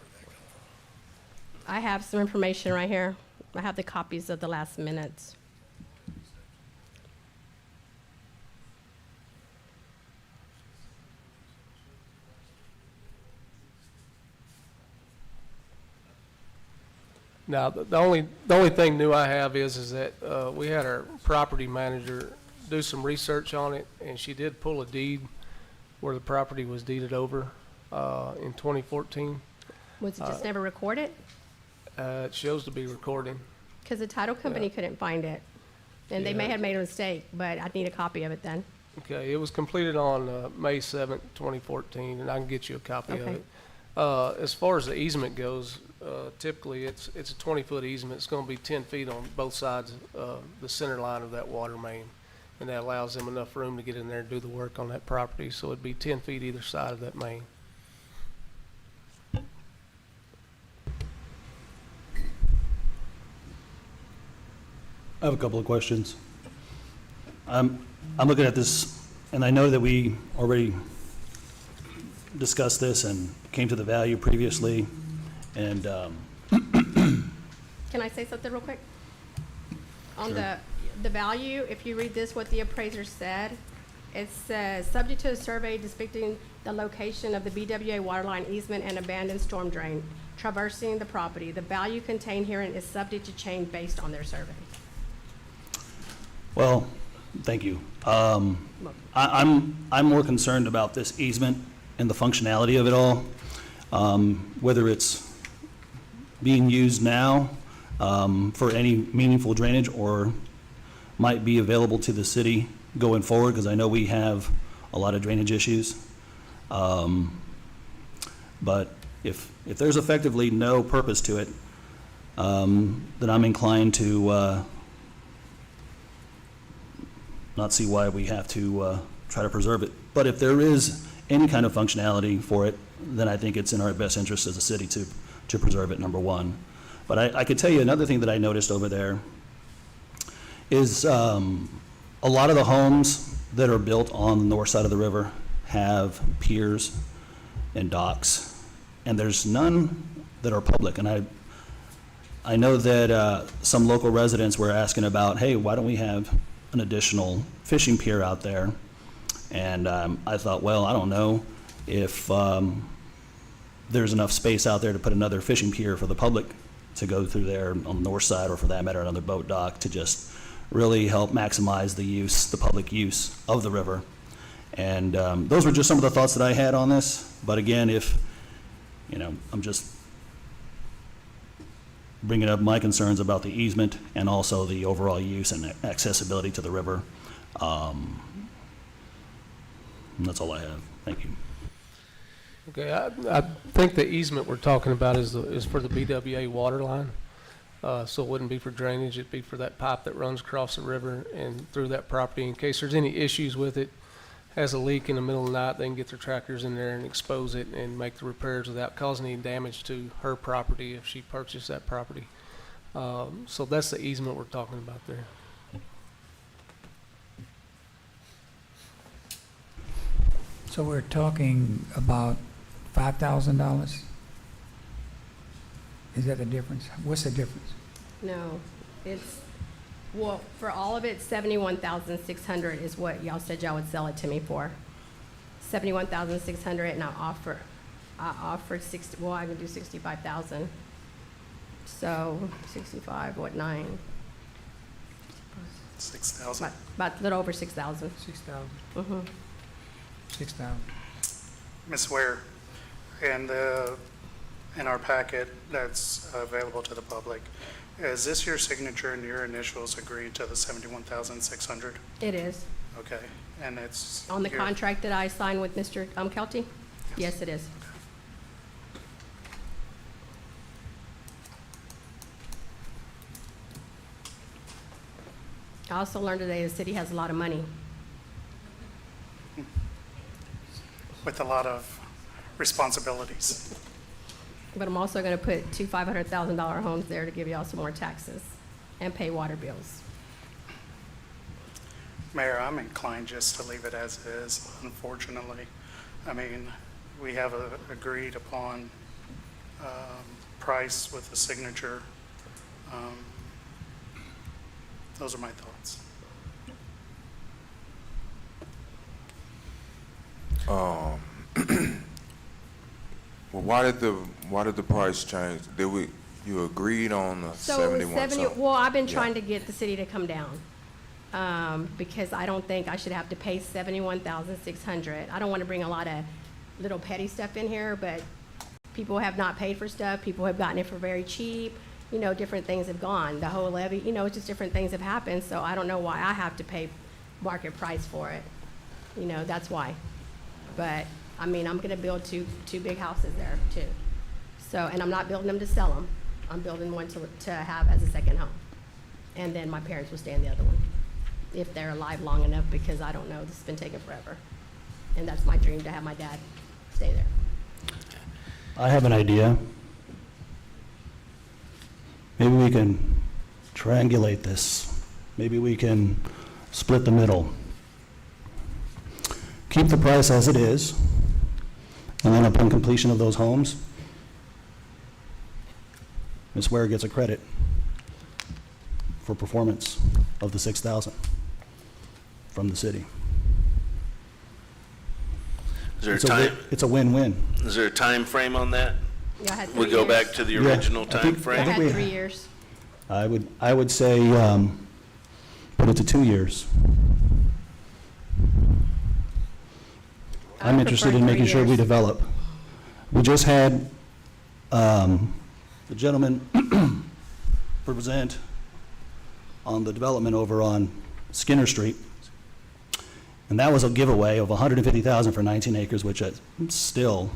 I have some information right here. I have the copies of the last minutes. Now, the only thing new I have is that we had our property manager do some research on it, and she did pull a deed where the property was deeded over in 2014. Was it just never recorded? It shows to be recording. Because the title company couldn't find it. And they may Yeah. have made a mistake, but I'd need a copy of it then. Okay, it was completed on May 7th, 2014, and I can get you a copy of Okay. it. As far as the easement goes, typically it's a 20-foot easement. It's going to be 10 feet on both sides of the center line of that water main, and that allows them enough room to get in there and do the work on that property. So it'd be 10 feet either side of that main. I have a couple of questions. I'm looking at this, and I know that we already discussed this and came to the value previously, and Can I say something real quick? On the value, if you read this, what the appraiser said, it says, subject to a survey depicting the location of the BWA waterline easement and abandoned storm drain traversing the property. The value contained herein is subject to change based on their survey. well, thank you. I'm more concerned about this easement and the functionality of it all, whether it's being used now for any meaningful drainage or might be available to the city going forward, because I know we have a lot of drainage issues. But if there's effectively no purpose to it, then I'm inclined to not see why we have to try to preserve it. But if there is any kind of functionality for it, then I think it's in our best interest as a city to preserve it, number one. But I could tell you another thing that I noticed over there is a lot of the homes that are built on the north side of the river have piers and docks, and there's none that are public. And I know that some local residents were asking about, hey, why don't we have an additional fishing pier out there? And I thought, well, I don't know if there's enough space out there to put another fishing pier for the public to go through there on the north side, or for that matter, another boat dock, to just really help maximize the public use of the river. And those were just some of the thoughts that I had on this. But again, if, I'm just bringing up my concerns about the easement and also the overall use and accessibility to the river. That's all I have. Thank you. Okay, I think the easement we're talking about is for the BWA water line. So it wouldn't be for drainage, it'd be for that pipe that runs across the river and through that property. In case there's any issues with it, has a leak in the middle of the night, they can get their tractors in there and expose it and make the repairs without causing any damage to her property if she purchased that property. So that's the easement we're talking about there. So we're talking about $5,000? Is that the difference? What's the difference? No, it's, well, for all of it, 71,600 is what y'all said y'all would sell it to me for. 71,600, and I offered 60, well, I can do 65,000. So 65, what, 9? 6,000. About a little over 6,000. 6,000. Mm-hmm. 6,000. Ms. Ware, in our packet that's available to the public, is this your signature and your initials agreed to the 71,600? It is. Okay, and it's On the your- contract that I signed with Mr. Kelty? Yes, it is. I also learned today the city has a lot of money. with a lot of responsibilities. But I'm also gonna put two $500,000 homes there to give y'all some more taxes and pay water bills. Mayor, I'm inclined just to leave it as is, unfortunately. I mean, we have a agreed upon price with the signature. Those are my thoughts. Well, why did the price change? You agreed on the So 71 something? well, I've been Yeah. trying to get the city to come down, because I don't think I should have to pay 71,600. I don't want to bring a lot of little petty stuff in here, but people have not paid for stuff. People have gotten it for very cheap. you know, different things have gone. The whole levy, you know, it's just different things have happened, so I don't know why I have to pay market price for it. You know, that's why. But, I mean, I'm gonna build two big houses there too. So, and I'm not building them to sell them. I'm building one to have as a second home. And then my parents will stay in the other one, if they're alive long enough, because I don't know, this has been taking forever. And that's my dream, to have my dad stay there. I have an idea. Maybe we can triangulate this. Maybe we can split the middle. Keep the price as it is, and then upon completion of those homes, Ms. Ware gets a credit for performance of the 6,000 from the city. Is there a time? It's a win-win. Is there a time frame on that? Yeah, I had We 3 go years. back to the Yeah, original I time think- I frame? had 3 years. I would say, put it to 2 years. I'm I interested prefer in making 3 sure we years. develop. We just had, the gentleman present on the development over on Skinner Street. And that was a giveaway of 150,000 for 19 acres, which I'm still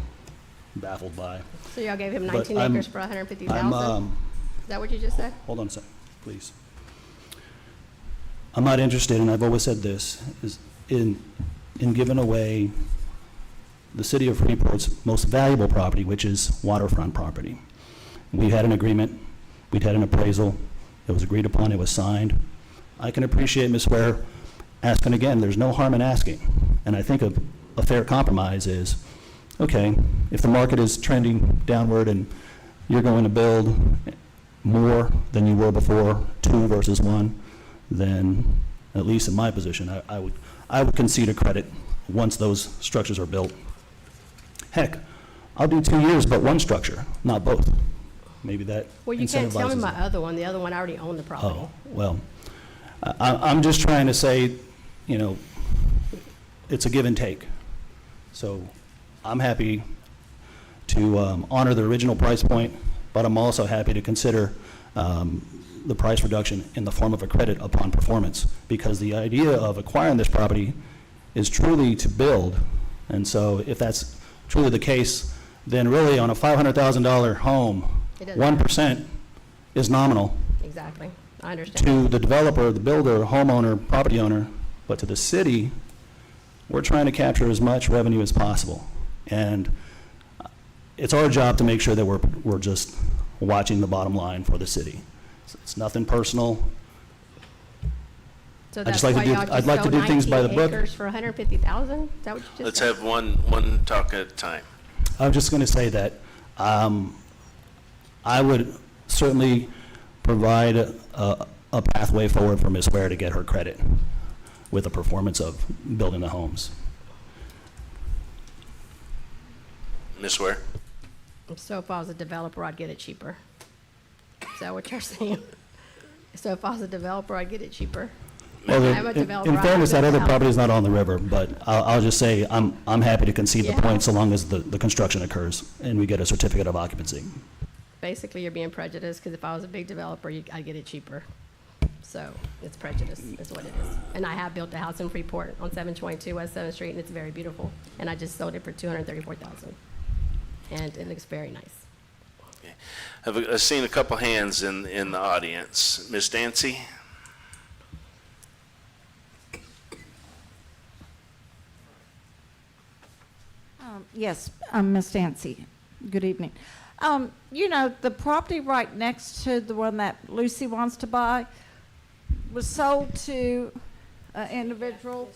baffled by. So y'all gave him But 19 I'm- acres for 150,000? I'm, Is that what you just said? hold on a second, please. I'm not interested, and I've always said this, is in giving away the city of Freeport's most valuable property, which is waterfront property. We had an agreement, we'd had an appraisal, it was agreed upon, it was signed. I can appreciate Ms. Ware asking again, there's no harm in asking. And I think a fair compromise is, okay, if the market is trending downward and you're going to build more than you were before, 2 versus 1, then, at least in my position, I would concede a credit once those structures are built. Heck, I'll do 2 years, but 1 structure, not both. Maybe that Well, you can't tell me incentivizes my it. other one. The other one, I already own the property. Oh, well, I'm just trying to say, you know, it's a give and take. So I'm happy to honor the original price point, but I'm also happy to consider the price reduction in the form of a credit upon performance, because the idea of acquiring this property is truly to build. And so if that's truly the case, then really on a $500,000 home, It doesn't matter. 1% is nominal Exactly. I understand. to the developer, the builder, homeowner, property owner, but to the city, we're trying to capture as much revenue as possible. And it's our job to make sure that we're just watching the bottom line for the city. It's nothing personal. So I'd that's just like to why do- y'all I'd like to just do things by the sold 19 book. acres for 150,000? Is that what you just Let's said? have one talk at a time. I'm just going to say that I would certainly provide a pathway forward for Ms. Ware to get her credit with the performance of building the homes. Ms. Ware? So if I was a developer, I'd get it cheaper. Is that what you're saying? So if I was a developer, I'd get it cheaper? Well, I'm a developer. in I fairness, have that other built property is not on the river, but I'll just say I'm happy to concede the Yeah. point so long as the construction occurs and we get a certificate of occupancy. Basically, you're being prejudiced, because if I was a big developer, I'd get it cheaper. So it's prejudice, is what it is. And I have built a house in Freeport on 722 West 7th Street, and it's very beautiful. And I just sold it for $234,000. And it looks very nice. I've seen a couple hands in the audience. Ms. Dancy? Yes, I'm Miss Dancy. Good evening. You know, the property right next to the one that Lucy wants to buy was sold to an individual.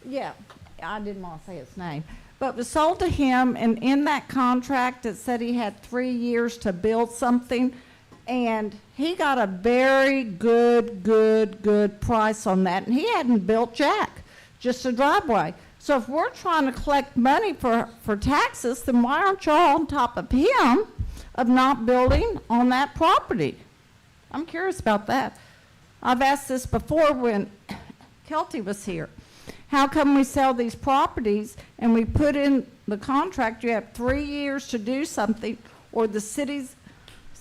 Yeah, I didn't want to say his name, but was sold to him, and in that contract, it said he had 3 years to build something, and he got a very good price on that, and he hadn't built jack, just a driveway. So if we're trying to collect money for taxes, then why aren't y'all on top of him of not building on that property? I'm curious about that. I've asked this before when Kelty was here. How come we sell these properties and we put in the contract, you have 3 years to do something, or the city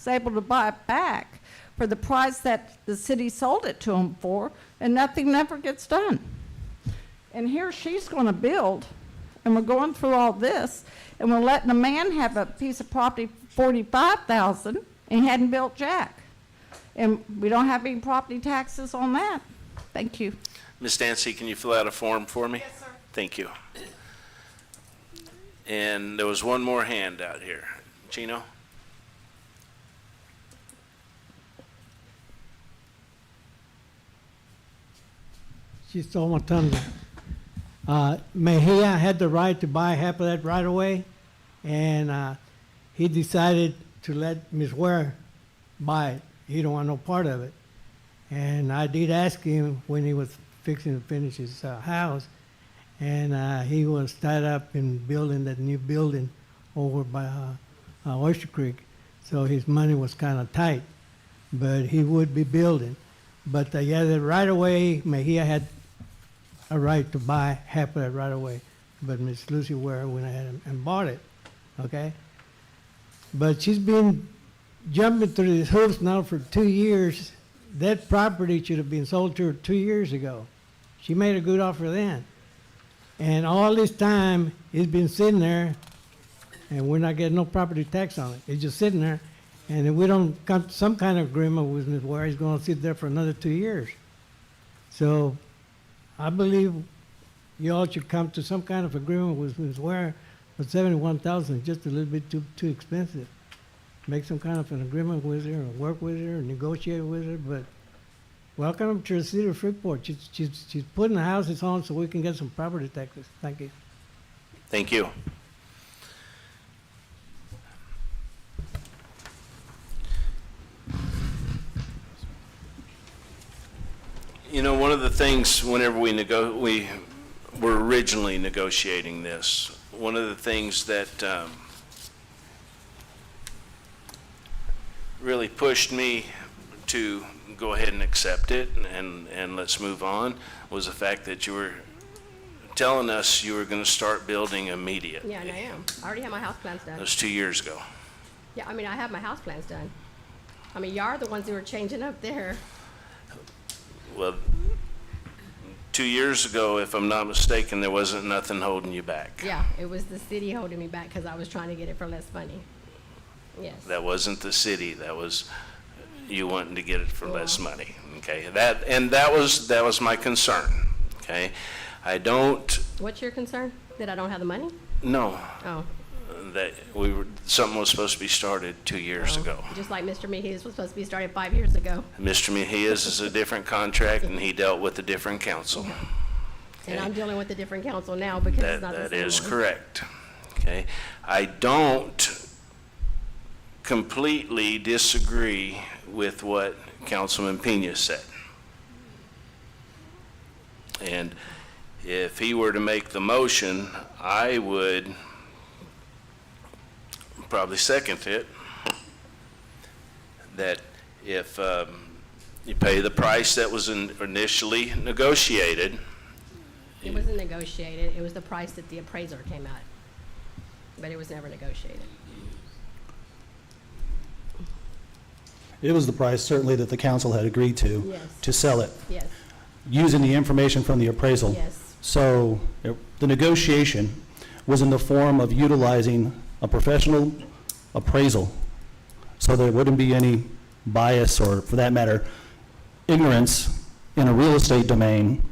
is able to buy it back for the price that the city sold it to them for, and nothing never gets done. And here she's going to build, and we're going through all this, and we're letting a man have a piece of property for $45,000, and he hadn't built jack. And we don't have any property taxes on that. Thank you. Ms. Dancy, can you fill out a form for me? Yes, sir. Thank you. And there was one more hand out here. Chino? She stole my thunder. Mejia had the right to buy half of that right away, and he decided to let Ms. Ware buy it. He don't want no part of it. And I did ask him when he was fixing to finish his house, and he was tied up in building that new building over by Oyster Creek, so his money was kind of tight, but he would be building. But yeah, the right away, Mejia had a right to buy half of that right away, but Miss Lucy Ware went ahead and bought it, okay? But she's been jumping through these hoops now for 2 years. That property should have been sold to her 2 years ago. She made a good offer then. And all this time, it's been sitting there, and we're not getting no property tax on it. It's just sitting there, and if we don't come to some kind of agreement with Ms. Ware, it's gonna sit there for another 2 years. So I believe you all should come to some kind of agreement with Ms. Ware, but 71,000 is just a little bit too expensive. Make some kind of an agreement with her, or work with her, or negotiate with her, but welcome to the city of Freeport. She's putting the houses on so we can get some property taxes. Thank you. Thank you. You know, one of the things whenever we were originally negotiating this, one of the things that really pushed me to go ahead and accept it and let's move on was the fact that you were telling us you were going to start building immediately. Yeah, and I am. I already have my house plans done. That was 2 years ago. Yeah, I mean, I have my house plans done. I mean, y'all are the ones who are changing up there. Well, 2 years ago, if I'm not mistaken, there wasn't nothing holding you back. Yeah, it was the city holding me back because I was trying to get it for less money. Yes. That wasn't the city. That was you wanting to get it for less money. Okay. That was my concern. Okay. I don't. What's your concern? That I don't have the money? No. Oh. That something was supposed to be started 2 years ago. Just like Mr. Mejia's was supposed to be started 5 years ago. Mr. Mejia's is a different contract, and he dealt with a different council. And I'm dealing with a different council now because it's not the same That is one. correct. Okay. I don't completely disagree with what Councilman Pena said. And if he were to make the motion, I would probably second it, that if you pay the price that was initially negotiated. It wasn't negotiated. It was the price that the appraiser came at. But it was never negotiated. It was the price certainly that the council had agreed to Yes. sell it, Yes, using the information from the appraisal. yes. So the negotiation was in the form of utilizing a professional appraisal, so there wouldn't be any bias or, for that matter, ignorance in a real estate domain,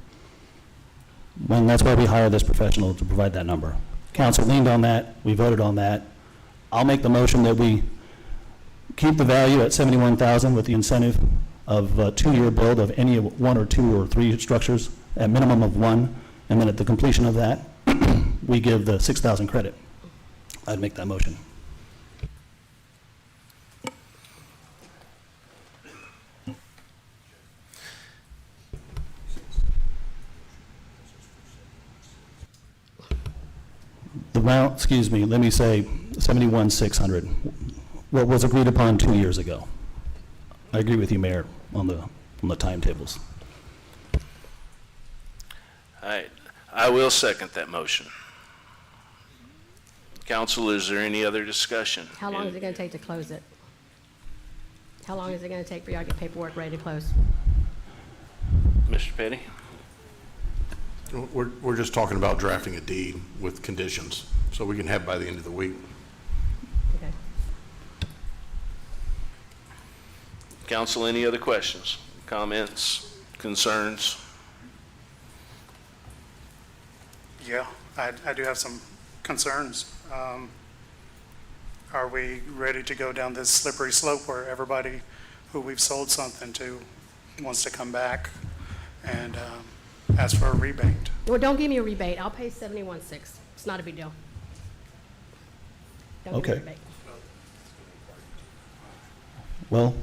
when that's why we hired this professional to provide that number. Council leaned on that, we voted on that. I'll make the motion that we keep the value at $71,000 with the incentive of a 2-year build of any of 1 or 2 or 3 structures, at minimum of 1, and then at the completion of that, we give the $6,000 credit. I'd make that motion. The round, excuse me, let me say 71,600, what was agreed upon 2 years ago. I agree with you, Mayor, on the timetables. All right, I will second that motion. Council, is there any other discussion? How long is it going to take to close it? How long is it gonna take for y'all to get paperwork ready to close? Mr. Petty? We're just talking about drafting a deed with conditions, so we can have by the end of the week. Okay. Council, any other questions, comments, concerns? Yeah, I do have some concerns. Are we ready to go down this slippery slope where everybody who we've sold something to wants to come back and ask for a rebate? Well, don't give me a rebate. I'll pay 71.6. It's not a big deal. Don't give me a Okay. rebate. Well,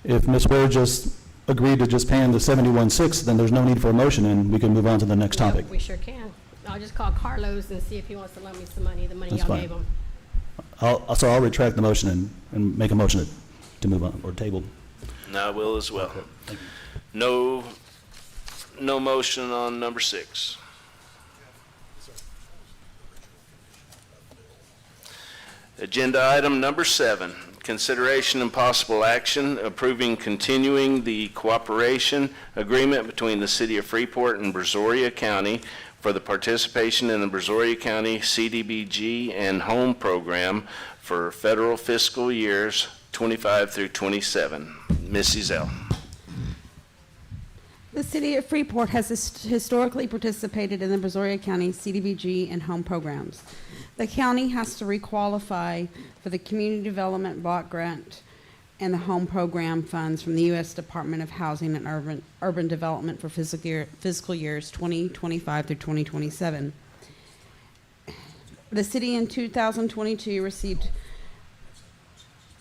if Ms. Ware just agreed to just paying the 71.6, then there's no need for a motion, and we can move on to the next topic. Yep, we sure can. I'll just call Carlos and see if he wants to loan me some money, the money That's y'all fine. gave him. So I'll retract the motion and make a motion to move on, or table. And I will as well. No motion on number 6. Agenda item number 7, consideration and possible action approving continuing the cooperation agreement between the City of Freeport and Brazoria County for the participation in the Brazoria County CDBG and Home Program for federal fiscal years 25 through 27. Ms. Ezell. The city of Freeport has historically participated in the Brazoria County CDBG and home programs. The county has to requalify for the Community Development Block Grant and the home program funds from the U.S. Department of Housing and Urban Development for fiscal years 2025 through 2027. The city in 2022 received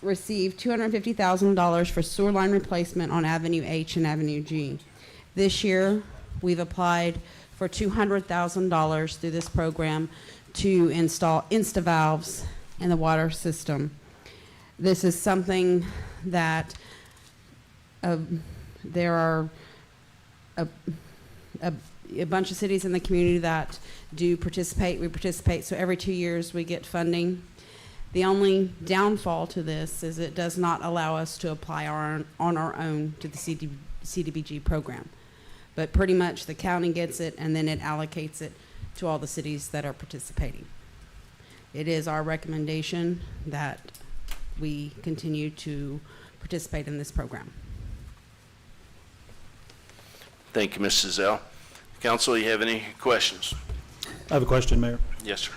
$250,000 for sewer line replacement on Avenue H and Avenue G. This year, we've applied for $200,000 through this program to install Insta-valves in the water system. This is something that there are a bunch of cities in the community that do participate. We participate, so every 2 years we get funding. The only downfall to this is it does not allow us to apply on our own to the CDBG program. But pretty much the county gets it, and then it allocates it to all the cities that are participating. It is our recommendation that we continue to participate in this program. Thank you, Ms. Ezell. Council, you have any questions? I have a question, Mayor. Yes, sir.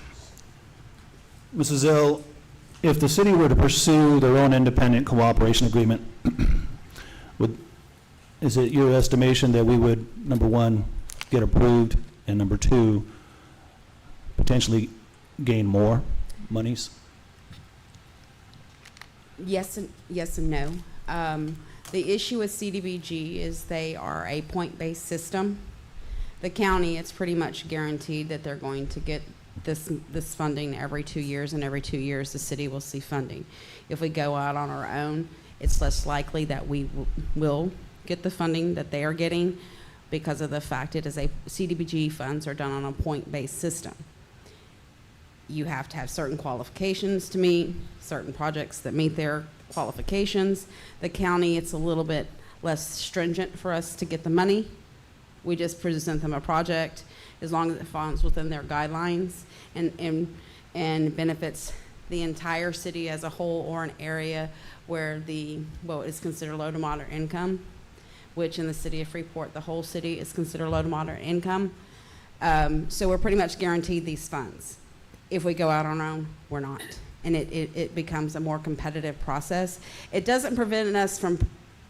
Mrs. Zill, if the city were to pursue their own independent cooperation agreement, is it your estimation that we would, number one, get approved, and number two, potentially gain more monies? Yes and no. The issue with CDBG is they are a point-based system. The county, it's pretty much guaranteed that they're going to get this funding every 2 years, and every 2 years the city will see funding. If we go out on our own, it's less likely that we will get the funding that they are getting because of the fact it is a CDBG funds are done on a point-based system. You have to have certain qualifications to meet, certain projects that meet their qualifications. The county, it's a little bit less stringent for us to get the money. We just present them a project as long as it falls within their guidelines and benefits the entire city as a whole or an area where what is considered low to moderate income, which in the city of Freeport, the whole city is considered low to moderate income. So we're pretty much guaranteed these funds. If we go out on our own, we're not. And it becomes a more competitive process. It doesn't prevent us from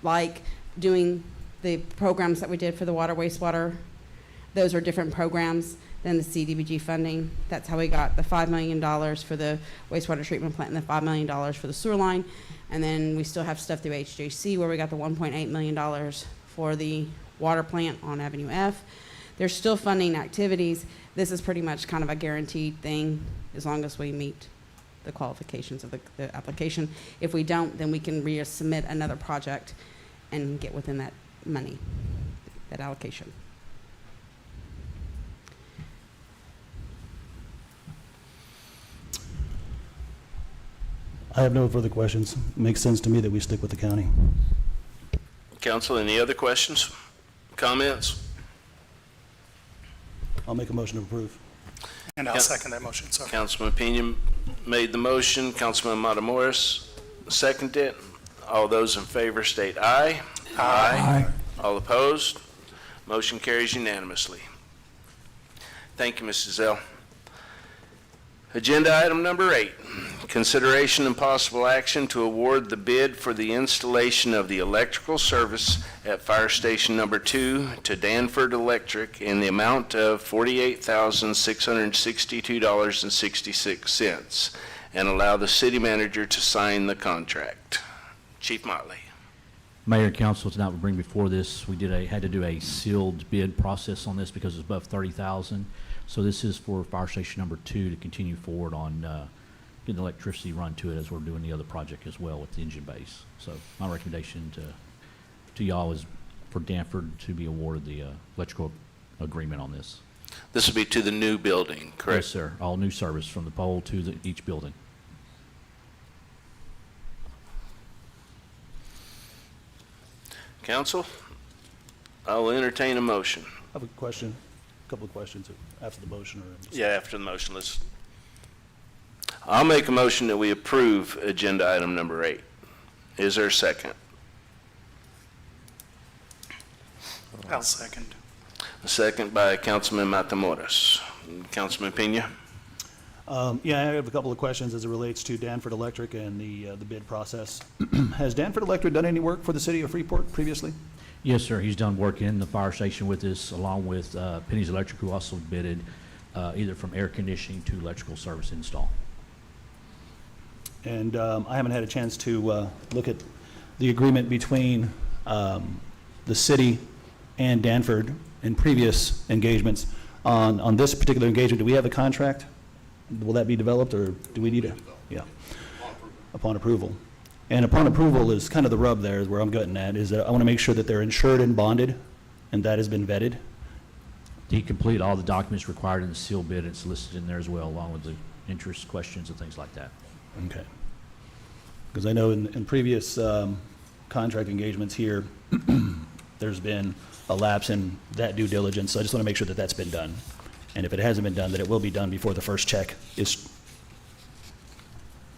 like doing the programs that we did for the water, wastewater. Those are different programs than the CDBG funding. That's how we got the $5 million for the wastewater treatment plant and the $5 million for the sewer line. And then we still have stuff through HJC where we got the $1.8 million for the water plant on Avenue F. There's still funding activities. This is pretty much kind of a guaranteed thing as long as we meet the qualifications of the application. If we don't, then we can resubmit another project and get within that money, that allocation. I have no further questions. Makes sense to me that we stick with the county. Council, any other questions, comments? I'll make a motion to approve. And I'll second that motion, sorry. Councilman Pena made the motion. Councilman Matamoros seconded it. All those in favor state aye. Aye. All opposed? Motion carries unanimously. Thank you, Mrs. Zell. Agenda item number 8, consideration and possible action to award the bid for the installation of the electrical service at Fire Station number 2 to Danford Electric in the amount of $48,662.66 and allow the city manager to sign the contract. Chief Motley. Mayor and council, tonight we bring before this, we had to do a sealed bid process on this because it's above 30,000. So this is for Fire Station number 2 to continue forward on getting electricity run to it as we're doing the other project as well with the engine base. So my recommendation to y'all is for Danford to be awarded the electrical agreement on this. This will be to the new building, correct? Yes, sir. All new service from the pole to each building. Council, I'll entertain a motion. I have a question, a couple of questions after the motion. Yeah, after the motion, I'll make a motion that we approve agenda item number 8. Is there a second? I'll second. A second by Councilman Matamoros. Councilman Pena? Yeah, I have a couple of questions as it relates to Danford Electric and the bid process. Has Danford Electric done any work for the city of Freeport previously? Yes, sir. He's done work in the fire station with us, along with Penny's Electric, who also bidded either from air conditioning to electrical service install. And I haven't had a chance to look at the agreement between the city and Danford in previous engagements. On this particular engagement, do we have a contract? Will that be developed, or do we need a? Yeah. Upon approval. And upon approval is kind of the rub there, is where I'm getting at, is that I want to make sure that they're insured and bonded, and that has been vetted. He completed all the documents required in the sealed bid. It's listed in there as well, along with the interest questions and things like that. Okay. Because I know in previous contract engagements here, there's been a lapse in that due diligence, so I just want to make sure that that's been done. And if it hasn't been done, that it will be done before the first check is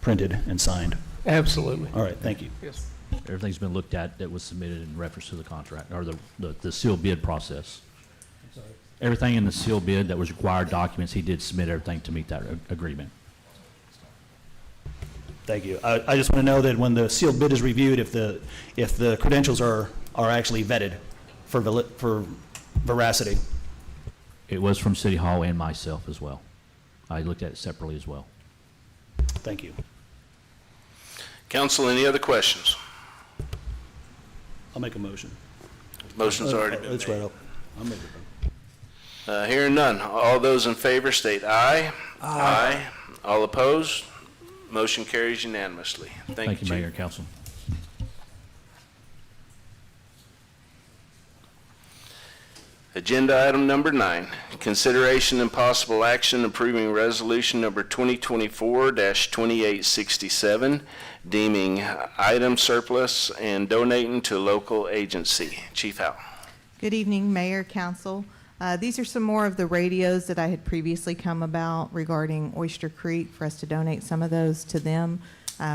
printed and signed. Absolutely. All right, thank you. Yes. Everything's been looked at that was submitted in reference to the contract, or the sealed bid process. I'm sorry. Everything in the sealed bid that was required documents, he did submit everything to meet that agreement. Thank you. I just want to know that when the sealed bid is reviewed, if the credentials are actually vetted for veracity. It was from City Hall and myself as well. I looked at it separately as well. Thank you. Council, any other questions? I'll make a motion. Motion's already been It's made. right up. I'll make it. Hearing none. All those in favor state aye. Aye. All opposed? Motion carries unanimously. Thank you, Chief. Mayor and Council. Agenda item number 9, consideration and possible action approving resolution number 2024-2867, deeming item surplus and donating to local agency. Chief Howe. Good evening, Mayor, Council. These are some more of the radios that I had previously come about regarding Oyster Creek for us to donate some of those to them.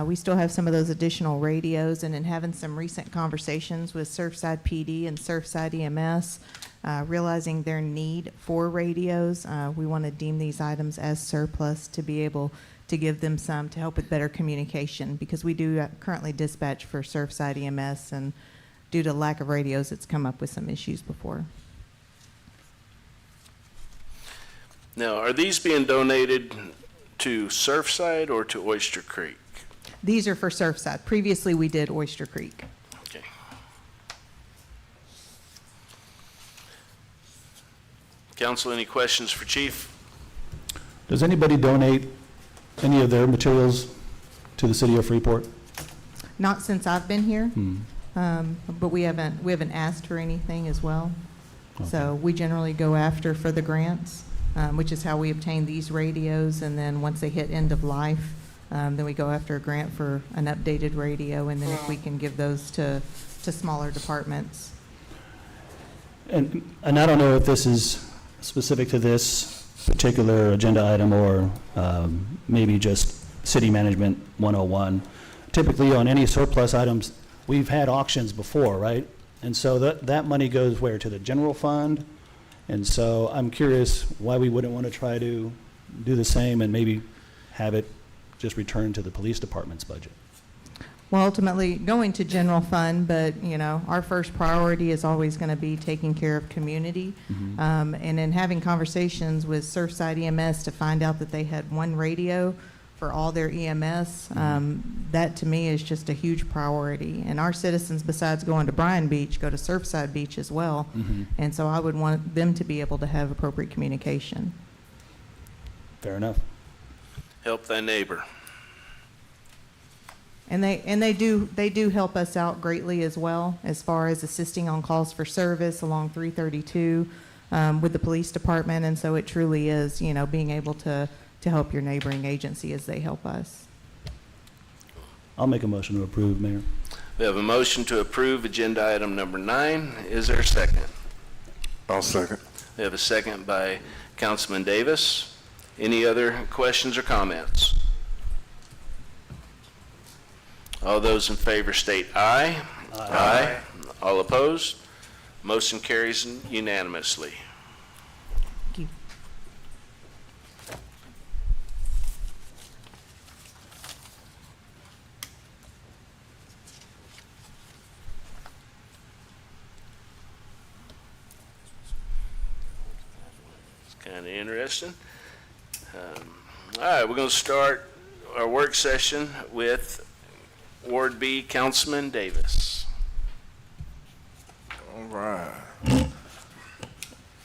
We still have some of those additional radios, and in having some recent conversations with Surfside PD and Surfside EMS, realizing their need for radios, we want to deem these items as surplus to be able to give them some to help with better communication, because we do currently dispatch for Surfside EMS, and due to lack of radios, it's come up with some issues before. Now, are these being donated to Surfside or to Oyster Creek? These are for Surfside. Previously, we did Oyster Creek. Okay. Council, any questions for Chief? Does anybody donate any of their materials to the city of Freeport? Not since I've been here, but we haven't asked for anything as well. Okay. So we generally go after for the grants, which is how we obtain these radios. And then once they hit end of life, Then we go after a grant for an updated radio, and then if we can give those to smaller departments. And I don't know if this is specific to this particular agenda item or maybe just City Management 101. Typically, on any surplus items, we've had auctions before, right? And so that money goes where? To the general fund? And so I'm curious why we wouldn't want to try to do the same and maybe have it just return to the police department's budget. Well, ultimately, going to general fund, but, our first priority is always going to be taking care of community. And in having conversations with Surfside EMS to find out that they had one radio for all their EMS, that to me is just a huge priority. And our citizens, besides going to Bryan Beach, go to Surfside Beach as well. And so I would want them to be able to have appropriate communication. Fair enough. Help thy neighbor. And they do help us out greatly as well, as far as assisting on calls for service along 332 with the police department. And so it truly is, being able to help your neighboring agency as they help us. I'll make a motion to approve, Mayor. We have a motion to approve agenda item number 9. Is there a second? I'll second. We have a second by Councilman Davis. Any other questions or comments? All those in favor state aye. Aye. All opposed? Motion carries unanimously. Thank you. It's kind of interesting. All right, we're going to start our work session with Ward B, Councilman Davis. All right.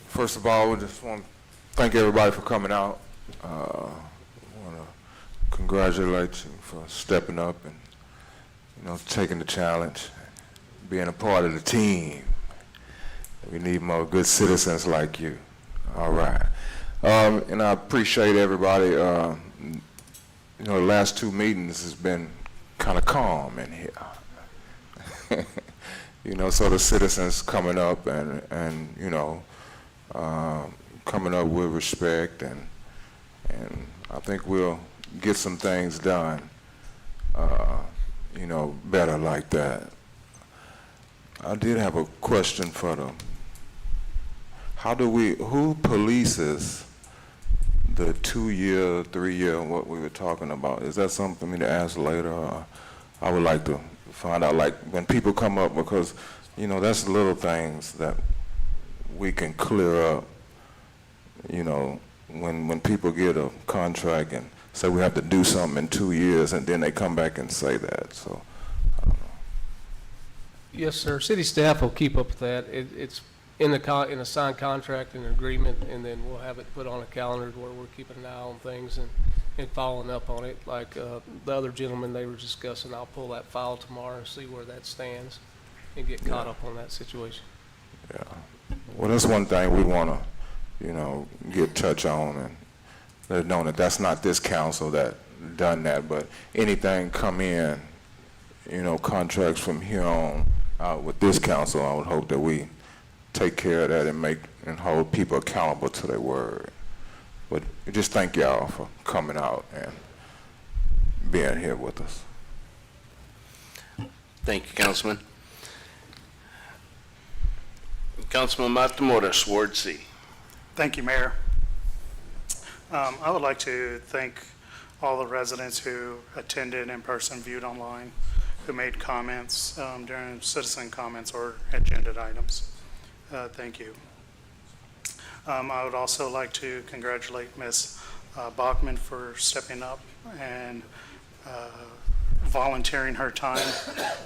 First of all, we just want to thank everybody for coming out. I want to congratulate you for stepping up and, taking the challenge, being a part of the team. We need more good citizens like you. All right. And I appreciate everybody. The last 2 meetings has been kind of calm in here. So the citizens coming up and coming up with respect, and I think we'll get some things done, better like that. I did have a question for them. Who polices the 2-year, 3-year, what we were talking about? Is that something for me to ask later? Or I would like to find out, like, when people come up, because, that's little things that we can clear up, when people get a contract and say we have to do something in 2 years, and then they come back and say that, so, I don't know. Yes, sir. City staff will keep up with that. It's in a signed contract and agreement, and then we'll have it put on a calendar where we're keeping an eye on things and following up on it. Like the other gentleman they were discussing, I'll pull that file tomorrow and see where that stands and get caught up on that situation. Yeah. Well, that's one thing we want to, get touch on, and let it known that that's not this council that done that, but anything come in, contracts from here on out with this council, I would hope that we take care of that and hold people accountable to their word. But just thank y'all for coming out and being here with us. Thank you, Councilman. Councilman Matamoros, Ward C. Thank you, Mayor. I would like to thank all the residents who attended in person, viewed online, who made comments during citizen comments or agenda items. Thank you. I would also like to congratulate Ms. Bachman for stepping up and volunteering her time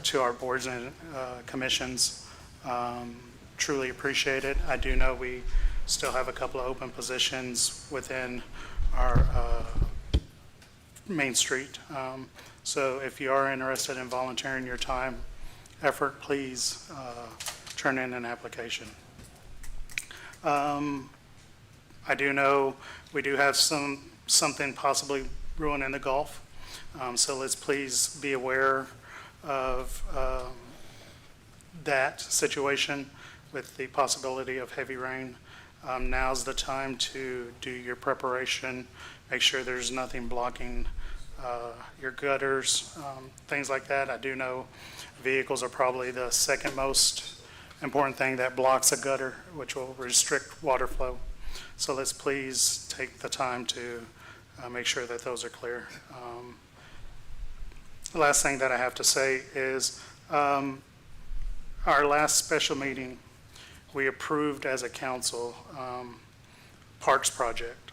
to our boards and commissions. Truly appreciate it. I do know we still have a couple of open positions within our Main Street. So if you are interested in volunteering your time, effort, please turn in an application. I do know we do have something possibly brewing in the Gulf. So let's please be aware of that situation with the possibility of heavy rain. Now's the time to do your preparation, make sure there's nothing blocking your gutters, things like that. I do know vehicles are probably the second most important thing that blocks a gutter, which will restrict water flow. So let's please take the time to make sure that those are clear. The last thing that I have to say is our last special meeting, we approved as a council Parks project.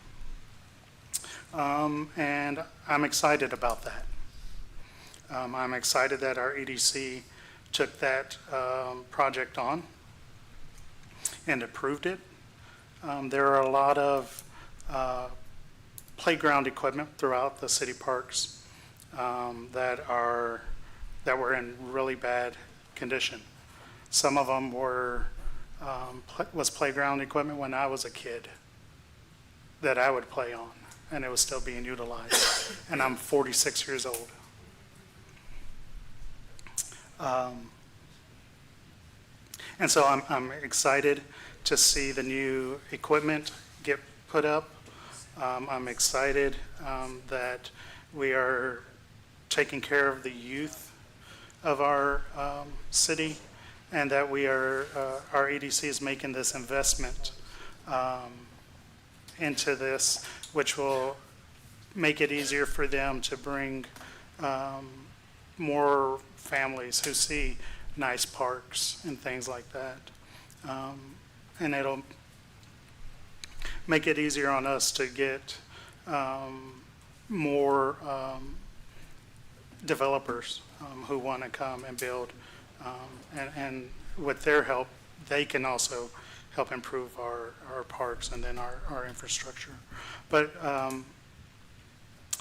And I'm excited about that. I'm excited that our EDC took that project on and approved it. There are a lot of playground equipment throughout the city parks that were in really bad condition. Some of them were was playground equipment when I was a kid that I would play on, and it was still being utilized. And I'm 46 years old. And so I'm excited to see the new equipment get put up. I'm excited that we are taking care of the youth of our city, and that we are, our EDC is making this investment into this, which will make it easier for them to bring more families who see nice parks and things like that. And it'll make it easier on us to get more developers who want to come and build. And with their help, they can also help improve our parks and then our infrastructure. But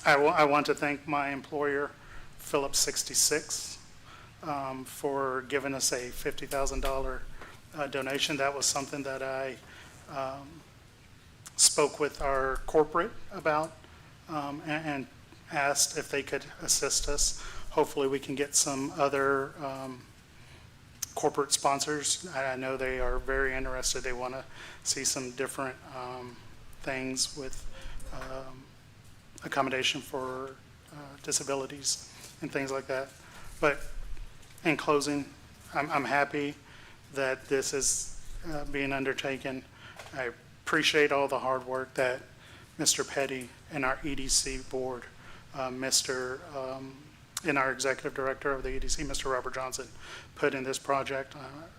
I want to thank my employer, Phillips 66, for giving us a $50,000 donation. That was something that I spoke with our corporate about and asked if they could assist us. Hopefully we can get some other corporate sponsors. I know they are very interested. They want to see some different things with accommodation for disabilities and things like that. But in closing, I'm happy that this is being undertaken. I appreciate all the hard work that Mr. Petty and our EDC board, and our executive director of the EDC, Mr. Robert Johnson, put in this project,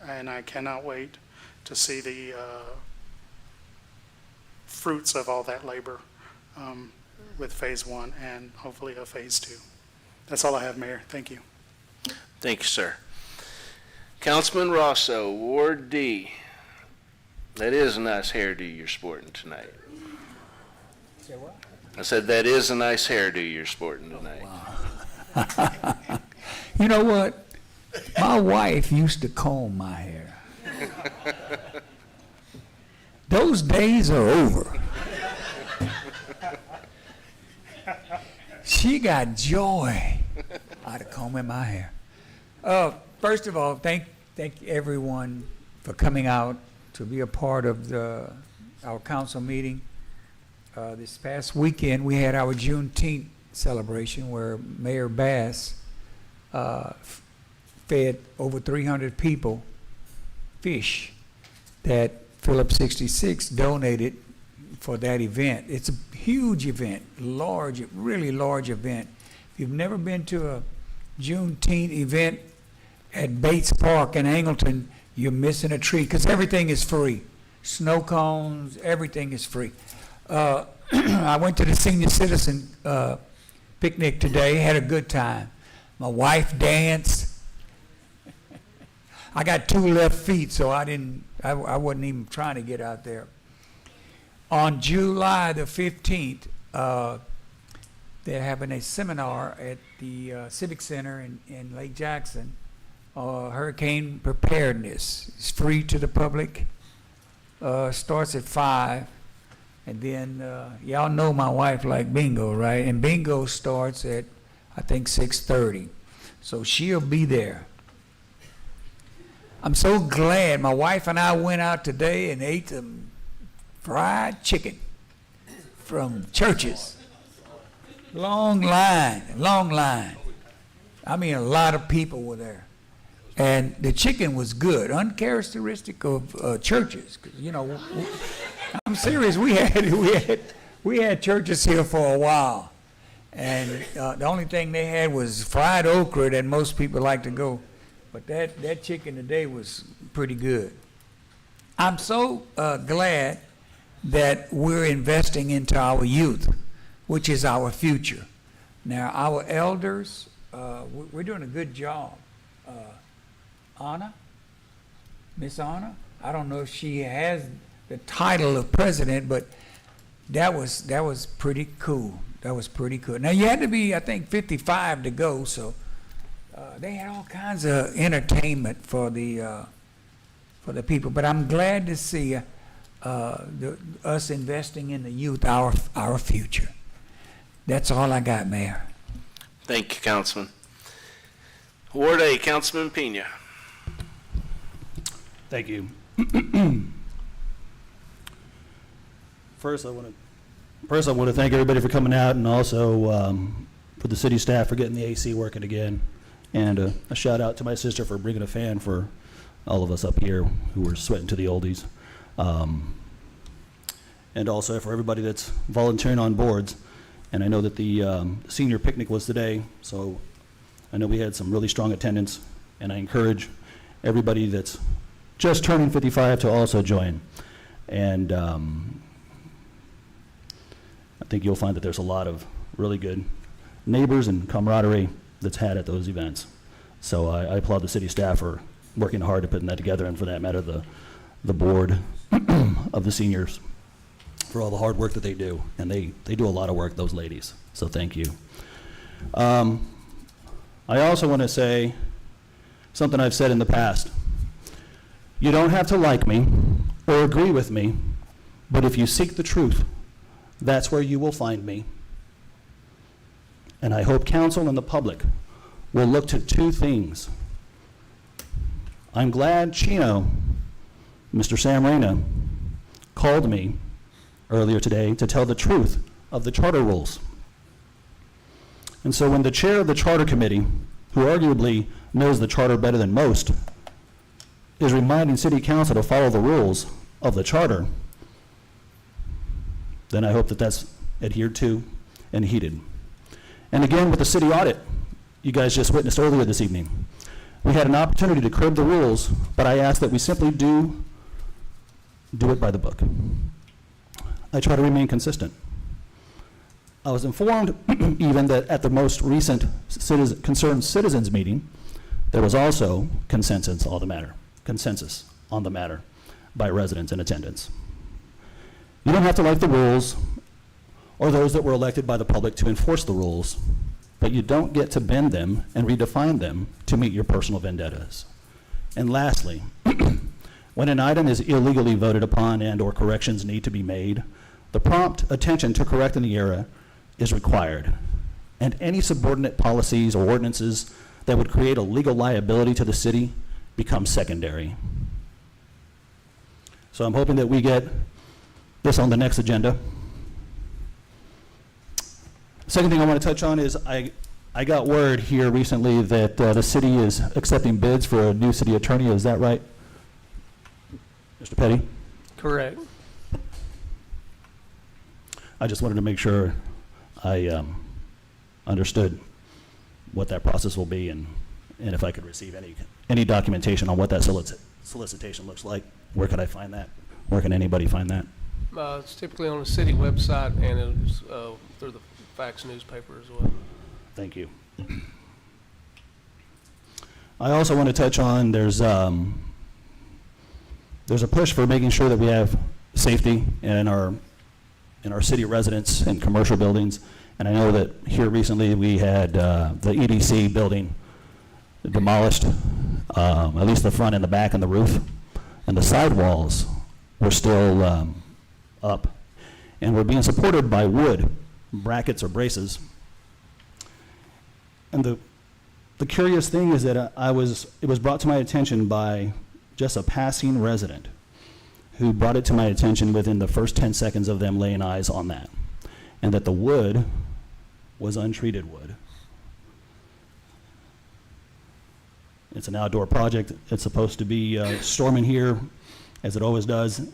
and I cannot wait to see the fruits of all that labor with phase 1 and hopefully a phase 2. That's all I have, Mayor. Thank you. Thank you, sir. Councilman Rosso, Ward D. That is a nice hairdo you're sporting tonight. Say what? I said that is a nice hairdo you're sporting tonight. Wow. You know what? My wife used to comb my hair. Those days are over. She got joy out of combing my hair. First of all, thank everyone for coming out to be a part of our council meeting. This past weekend, we had our Juneteenth celebration where Mayor Bass fed over 300 people fish that Phillips 66 donated for that event. It's a huge event, large, really large event. If you've never been to a Juneteenth event at Bates Park in Angleton, you're missing a treat because everything is free. Snow cones, everything is free. I went to the senior citizen picnic today, had a good time. My wife danced. I got 2 left feet, so I wasn't even trying to get out there. On July the 15th, they're having a seminar at the Civic Center in Lake Jackson, hurricane preparedness. It's free to the public, starts at 5. And then, y'all know my wife like bingo, right? And bingo starts at I think 6:30. So she'll be there. I'm so glad my wife and I went out today and ate some fried chicken from Churches. Long line, long line. I mean, a lot of people were there. And the chicken was good, uncharacteristic of Churches. 'Cause, you know, I'm serious. We had Churches here for a while, and the only thing they had was fried okra that most people like to go. But that chicken today was pretty good. I'm so glad that we're investing into our youth, which is our future. Now, our elders, we're doing a good job. Anna, Miss Anna, I don't know if she has the title of president, but that was pretty cool. That was pretty cool. Now, you had to be, I think, 55 to go, so they had all kinds of entertainment for the people. But I'm glad to see us investing in the youth, our future. That's all I got, Mayor. Thank you, Councilman. Ward A, Councilman Pena. Thank you. First, I want to thank everybody for coming out, and also for the city staff for getting the AC working again. And a shout out to my sister for bringing a fan for all of us up here who were sweating to the oldies. And also for everybody that's volunteering on boards. And I know that the senior picnic was today, so I know we had some really strong attendance. And I encourage everybody that's just turning 55 to also join. And I think you'll find that there's a lot of really good neighbors and camaraderie that's had at those events. So I applaud the city staff for working hard to putting that together, and for that matter, the board of the seniors for all the hard work that they do. And they do a lot of work, those ladies. So thank you. I also want to say something I've said in the past. You don't have to like me or agree with me, but if you seek the truth, that's where you will find me. And I hope council and the public will look to two things. I'm glad Chino, Mr. Sam Reyna, called me earlier today to tell the truth of the charter rules. And so when the chair of the charter committee, who arguably knows the charter better than most, is reminding city council to follow the rules of the charter, then I hope that that's adhered to and heeded. And again, with the city audit, you guys just witnessed earlier this evening, we had an opportunity to curb the rules, but I ask that we simply do it by the book. I try to remain consistent. I was informed even that at the most recent concerned citizens meeting, there was also consensus on the matter by residents in attendance. You don't have to like the rules or those that were elected by the public to enforce the rules, but you don't get to bend them and redefine them to meet your personal vendettas. And lastly, when an item is illegally voted upon and or corrections need to be made, the prompt attention to correcting the error is required. And any subordinate policies or ordinances that would create a legal liability to the city become secondary. So I'm hoping that we get this on the next agenda. Second thing I want to touch on is I got word here recently that the city is accepting bids for a new city attorney. Is that right, Mr. Petty? Correct. I just wanted to make sure I understood what that process will be, and if I could receive any documentation on what that solicitation looks like. Where could I find that? Where can anybody find that? It's typically on the city website, and it's through the fax newspaper as well. Thank you. I also want to touch on there's a push for making sure that we have safety in our city residents and commercial buildings. And I know that here recently we had the EDC building demolished, at least the front and the back and the roof. And the sidewalls were still up. And we're being supported by wood brackets or braces. the curious thing is that it was brought to my attention by just a passing resident who brought it to my attention within the first 10 seconds of them laying eyes on that, and that the wood was untreated wood. It's an outdoor project. It's supposed to be storming here, as it always does,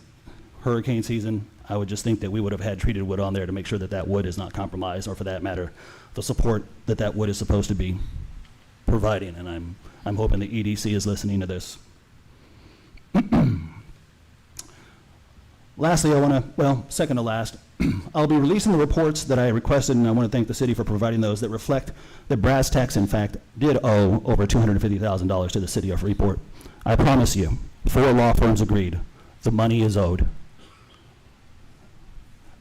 hurricane season. I would just think that we would have had treated wood on there to make sure that that wood is not compromised, or for that matter, the support that that wood is supposed to be providing. And I'm hoping the EDC is listening to this. Lastly, second to last, I'll be releasing the reports that I requested, and I want to thank the city for providing those, that reflect that brass tacks, in fact, did owe over $250,000 to the city of Freeport. I promise you, 4 law firms agreed. The money is owed.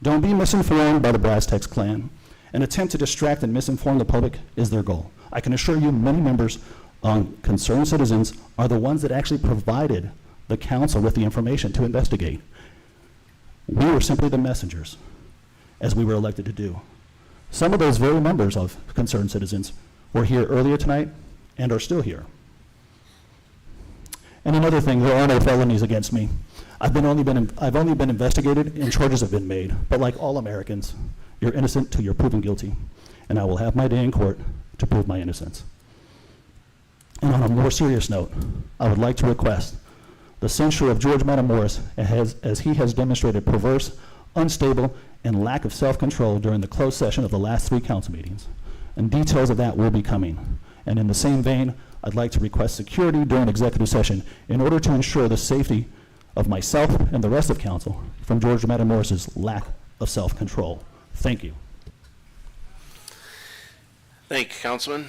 Don't be misinformed by the brass tacks clan. An attempt to distract and misinform the public is their goal. I can assure you many members on Concerned Citizens are the ones that actually provided the council with the information to investigate. We were simply the messengers, as we were elected to do. Some of those very members of Concerned Citizens were here earlier tonight and are still here. And another thing, there are no felonies against me. I've only been investigated and charges have been made. But like all Americans, you're innocent till you're proven guilty. And I will have my day in court to prove my innocence. And on a more serious note, I would like to request the censure of George Matamoros, as he has demonstrated perverse, unstable, and lack of self-control during the closed session of the last 3 council meetings. And details of that will be coming. And in the same vein, I'd like to request security during executive session in order to ensure the safety of myself and the rest of council from George Matamoros' lack of self-control. Thank you. Thank you, Councilman.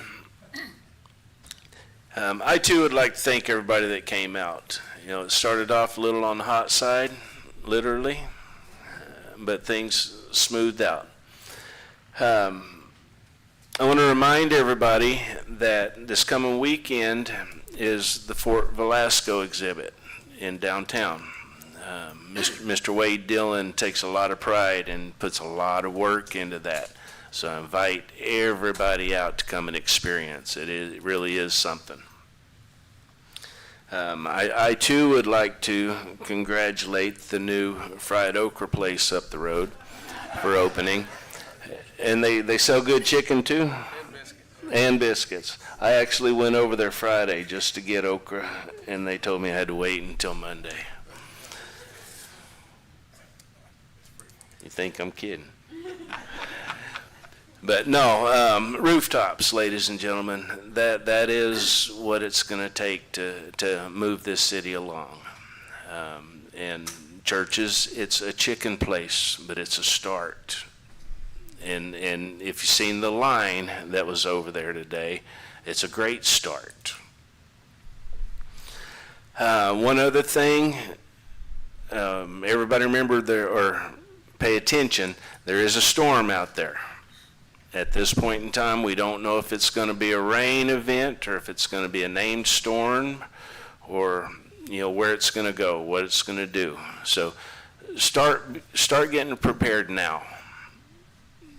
I too would like to thank everybody that came out. You know, it started off a little on the hot side, literally, but things smoothed out. I want to remind everybody that this coming weekend is the Fort Velasco exhibit in downtown. Mr. Wade Dillon takes a lot of pride and puts a lot of work into that. So I invite everybody out to come and experience it. It really is something. I too would like to congratulate the new fried okra place up the road for opening. And they sell good chicken too? And biscuits. I actually went over there Friday just to get okra, and they told me I had to wait until Monday. You think I'm kidding? But no, rooftops, ladies and gentlemen, that is what it's going to take to move this city along. And churches, it's a chicken place, but it's a start. And if you've seen the line that was over there today, it's a great start. One other thing, everybody remember or pay attention, there is a storm out there. At this point in time, we don't know if it's going to be a rain event or if it's going to be a named storm, or where it's going to go, what it's going to do. So start getting prepared now.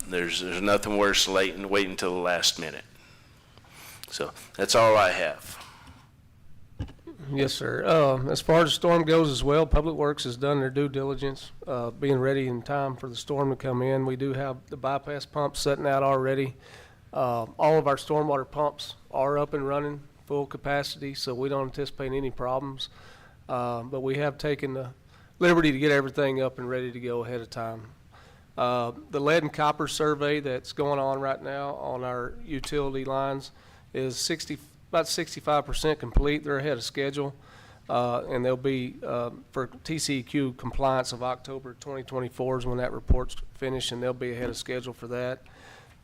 There's nothing worse than waiting until the last minute. So that's all I have. Yes, sir. As far as the storm goes as well, Public Works has done their due diligence, being ready in time for the storm to come in. We do have the bypass pumps setting out already. All of our stormwater pumps are up and running, full capacity, so we don't anticipate any problems. But we have taken the liberty to get everything up and ready to go ahead of time. The lead and copper survey that's going on right now on our utility lines is about 65% complete. They're ahead of schedule, and they'll be for TCEQ compliance of October 2024 is when that report's finished, and they'll be ahead of schedule for that.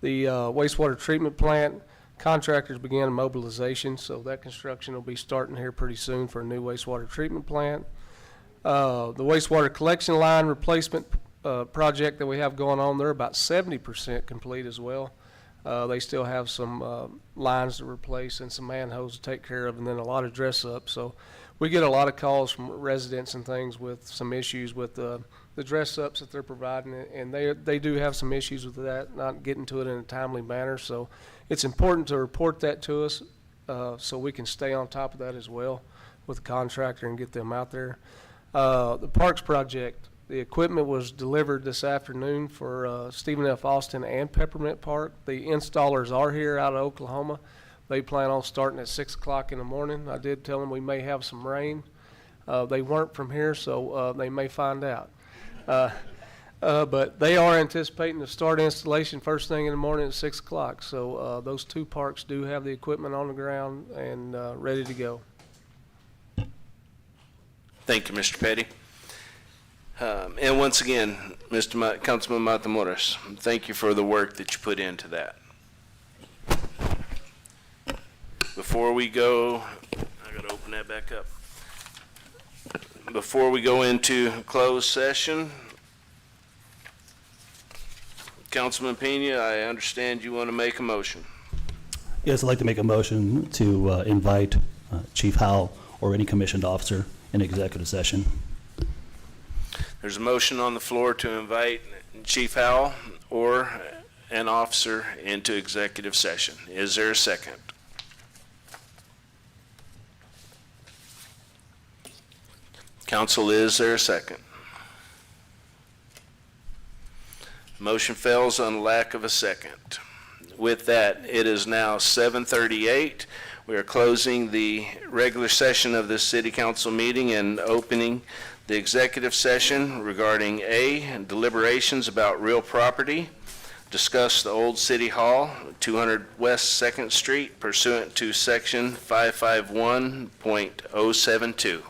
The wastewater treatment plant contractors began mobilization, so that construction will be starting here pretty soon for a new wastewater treatment plant. The wastewater collection line replacement project that we have going on, they're about 70% complete as well. They still have some lines to replace and some manholes to take care of, and then a lot of dress up. So we get a lot of calls from residents and things with some issues with the the dress-ups that they're providing, and they do have some issues with that, not getting to it in a timely manner. So it's important to report that to us so we can stay on top of that as well with the contractor and get them out there. The Parks project, the equipment was delivered this afternoon for Stephen F. Austin and Peppermint Park. The installers are here out of Oklahoma. They plan on starting at 6 o'clock in the morning. I did tell them we may have some rain. They weren't from here, so they may find out. But they are anticipating to start installation first thing in the morning at 6 o'clock. So those two parks do have the equipment on the ground and ready to go. Thank you, Mr. Petty. And once again, Councilman Matamoros, thank you for the work that you put into that. Before we go, I gotta open that back up. Before we go into closed session, Councilman Pena, I understand you want to make a motion. Yes, I'd like to make a motion to invite Chief Howell or any commissioned officer in executive session. There's a motion on the floor to invite Chief Howell or an officer into executive session. Is there a second? Council, is there a second? Motion fails on lack of a second. With that, it is now 7:38. We are closing the regular session of this city council meeting and opening the executive session regarding deliberations about real property. Discuss the old City Hall, 200 West 2nd Street pursuant to section 551.072.